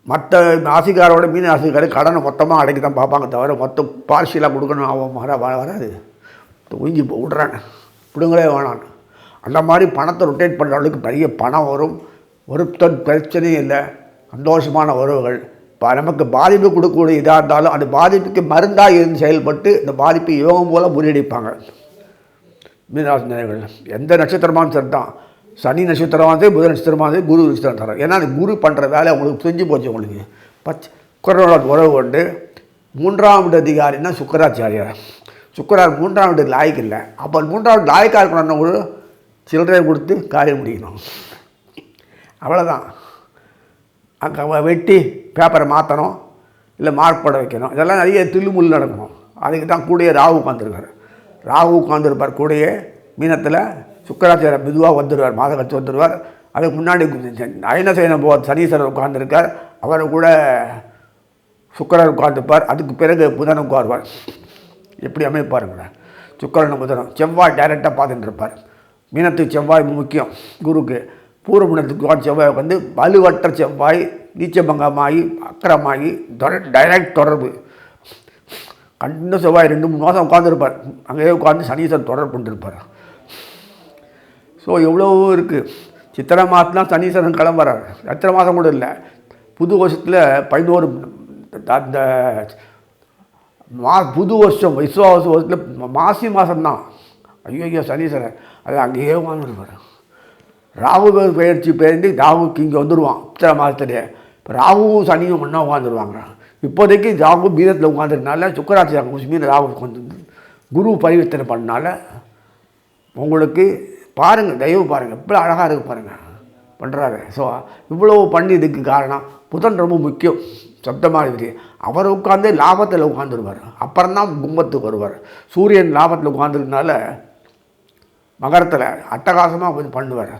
[SPEAKER 2] மற்ற ராசிக்காரோட மீன் ராசிக்காரர் கடனை மொத்தமாக அடைக்க தான் பார்ப்பாங்க தவிர மொத்தம் பார்ஷியலாக கொடுக்கணும் அவன் வராது. உயிஞ்சி விட்றான், பிடுங்களே வேணான். அந்த மாதிரி பணத்தை ரொட்டேட் பண்ணுற அளவுக்கு பெரிய பணம் வரும். ஒருத்தர் பிரச்சனையும் இல்லை. சந்தோஷமான உறவுகள். நமக்கு பாதிப்பு கொடுக்கக்கூடிய இதாக இருந்தாலும் அந்த பாதிப்புக்கு மருந்தாக இருந்து செயல்பட்டு இந்த பாதிப்பை யோகம் போல் முறியடிப்பாங்க. மீனராசி நேயர்கள் எந்த நட்சத்திரமானு சரி தான், சனி நட்சத்திரமானது, புத நட்சத்திரமானது, குரு நட்சத்திரம் தரோம். ஏன்னா அந்த குரு பண்ணுற வேலை உங்களுக்கு செஞ்சு போச்சு. உங்களுக்கு சுக்கிரனோட உறவு கொண்டு 3ஆம் வீட்டு அதிகாரின்னா சுக்கராச்சாரியார். சுக்கரார் 3ஆம் வீட்டுக்கு லாய்க்கு இல்லை. அப்போ 3ஆம் வீட்டு லாய்க்காக இருக்கணும்னா ஒரு சில்லறையை கொடுத்து காரியம் முடிக்கணும். அவ்வளோதான். அங்கே வெட்டி பேப்பரை மாற்றணும், இல்லை மார்க் போட வைக்கணும். இதெல்லாம் நிறைய தில்லுமுள்ளு நடக்கணும். அதுக்கு தான் கூடயே ராகு உட்காந்துருக்கார். ராகு உட்காந்துருப்பார் கூடயே மீனத்தில். சுக்கராச்சாரியர் மெதுவாக வந்துடுவார், மாதம் கழிச்சு வந்துடுவார். அதுக்கு முன்னாடி அயனசேன சனீஸ்வரர் உட்காந்துருக்கார். அவரை கூட சுக்கரன் உட்காந்துப்பார். அதுக்கு பிறகு புதன் உட்காருவார். எப்படி அமைப்பாருங்களேன், சுக்கரன் புதனம். செவ்வாய் டைரெக்டாக பார்த்துட்டு இருப்பார். மீனத்துக்கு செவ்வாய் முக்கியம். குருக்கு பூர்வ மீனத்துக்கு செவ்வாய் வந்து வலுவற்ற செவ்வாய் நீச்சபங்கமாகி அக்கரமாகி டைரக்ட் தொடர்பு. கண்டிப்பாக செவ்வாய் 2-3 மாதம் உட்காந்துருப்பார். அங்கேயே உட்காந்து சனீஸ்வரன் தொடர்பு கொண்டிருப்பார். ஸோ எவ்வளவோ இருக்குது. சித்திரை மாதம்லாம் சனீஸ்வரன் கிளம்புறார். சித்திரை மாதம் கூட இல்லை, புது வருஷத்தில் 11 அந்த புது வருஷம் விஸ்வாச வருஷத்தில் மாசி மாதம்தான். ஐயோ சனீஸ்வரன் அது அங்கேயே உட்காந்துருப்பார். ராகு பயிற்சி பெயர்ந்து ராகுக்கு இங்கே வந்துடுவான் சித்திரை மாதத்துலேயே. இப்போ ராகுவும் சனியும் ஒன்றா உட்காந்துருவாங்க. இப்போதைக்கு ராகு மீனத்தில் உட்காந்துருக்கனால சுக்கராச்சாரம் மீன் ராகு உட்காந்து குரு பரிவர்த்தனை பண்ணனால உங்களுக்கு பாருங்கள், தயவு பாருங்கள், எப்படி அழகாக இருக்குது பாருங்கள் பண்ணுறாரு. ஸோ இவ்வளவு பண்ணி இதுக்கு காரணம் புதன் ரொம்ப முக்கியம். சப்தமாக இருக்குது. அவர் உட்காந்து லாபத்தில் உட்காந்துருவார். அப்புறம் தான் கும்பத்துக்கு வருவார். சூரியன் லாபத்தில் உட்காந்துருக்கனால மகரத்தில் அட்டகாசமாக கொஞ்சம் பண்ணுவார்.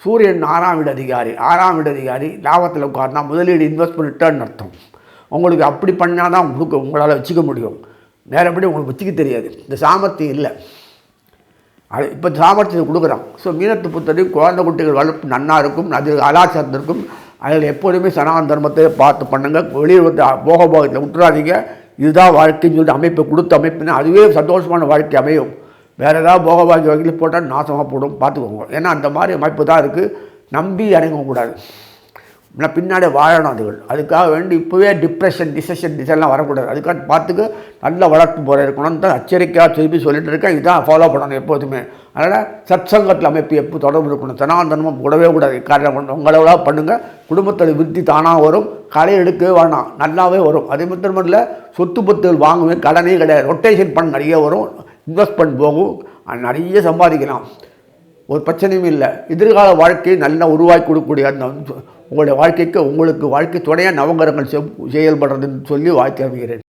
[SPEAKER 2] சூரியன் 6ஆம் வீடு அதிகாரி. 6ஆம் வீடு அதிகாரி லாபத்தில் உட்கார்னா முதலீடு இன்வெஸ்ட்மெண்ட் ரிட்டர்ன் அர்த்தம். உங்களுக்கு அப்படி பண்ணால் தான் உங்களால் வச்சுக்க முடியும். நேரப்படி உங்களுக்கு வச்சுக்க தெரியாது. இந்த சாமர்த்தியம் இல்லை. அது இப்போ சாமர்த்தியத்தை கொடுக்குறான். ஸோ மீனத்தை பொறுத்தவரைக்கும் குழந்தை குட்டிகள் வளர்ப்பு நன்னா இருக்கும். அது கலாச்சாரத்திற்கும் அதில் எப்போதுமே சனாதன தர்மத்தை பார்த்து பண்ணுங்கள். வெளியே வந்து போகத்தில் விட்டுறாதீங்க. இதுதான் வாழ்க்கைன்னு சொல்லிட்டு அமைப்பை கொடுத்த அமைப்புன்னா அதுவே சந்தோஷமான வாழ்க்கை அமையும். வேறு ஏதாவது போகபாகி வகையில் போட்டால் நாசமாக போடும், பார்த்துக்கோங்க. ஏன்னா அந்த மாதிரி அமைப்பு தான் இருக்குது. நம்பி இறங்கக்கூடாது. நான் பின்னாடி வாழணும். அதுக்காக வேண்டி இப்போவே டிப்ரெஷன் டிசெல்லாம் வரக்கூடாது. அதுக்காக பார்த்துக்க நல்ல வளர்ப்பு முறை இருக்கணும்னு தான் எச்சரிக்கையாக திருப்பி சொல்லிட்டு இருக்கேன். இதுதான் ஃபாலோ பண்ணணும் எப்போதுமே. அதனால் சத்சங்கத்தில் அமைப்பு எப்போ தொடர்பு இருக்கணும். சனாதனமும் கூடவே கூடாது. காரணம் பண்ணணும். உங்களோட பண்ணுங்கள். குடும்பத்தில் விருத்தி தானாக வரும். களை எடுக்கவே வேணாம், நல்லாவே வரும். அதே மாத்திரம் இல்லை, சொத்து பத்துகள் வாங்குவேன், கடனே கிடையாது. ரொட்டேஷன் பண்ண நிறைய வரும், இன்வெஸ்ட்மெண்ட் போகும், நிறைய சம்பாதிக்கலாம். ஒரு பிரச்சனையும் இல்லை. எதிர்கால வாழ்க்கையை நல்லா உருவாக்கி கொடுக்கக்கூடிய அந்த உங்களுடைய வாழ்க்கைக்கு உங்களுக்கு வாழ்க்கை துணையாக நவங்கரங்கள் செயல்படுறதுன்னு சொல்லி வாழ்க்கை அமைகிறேன்.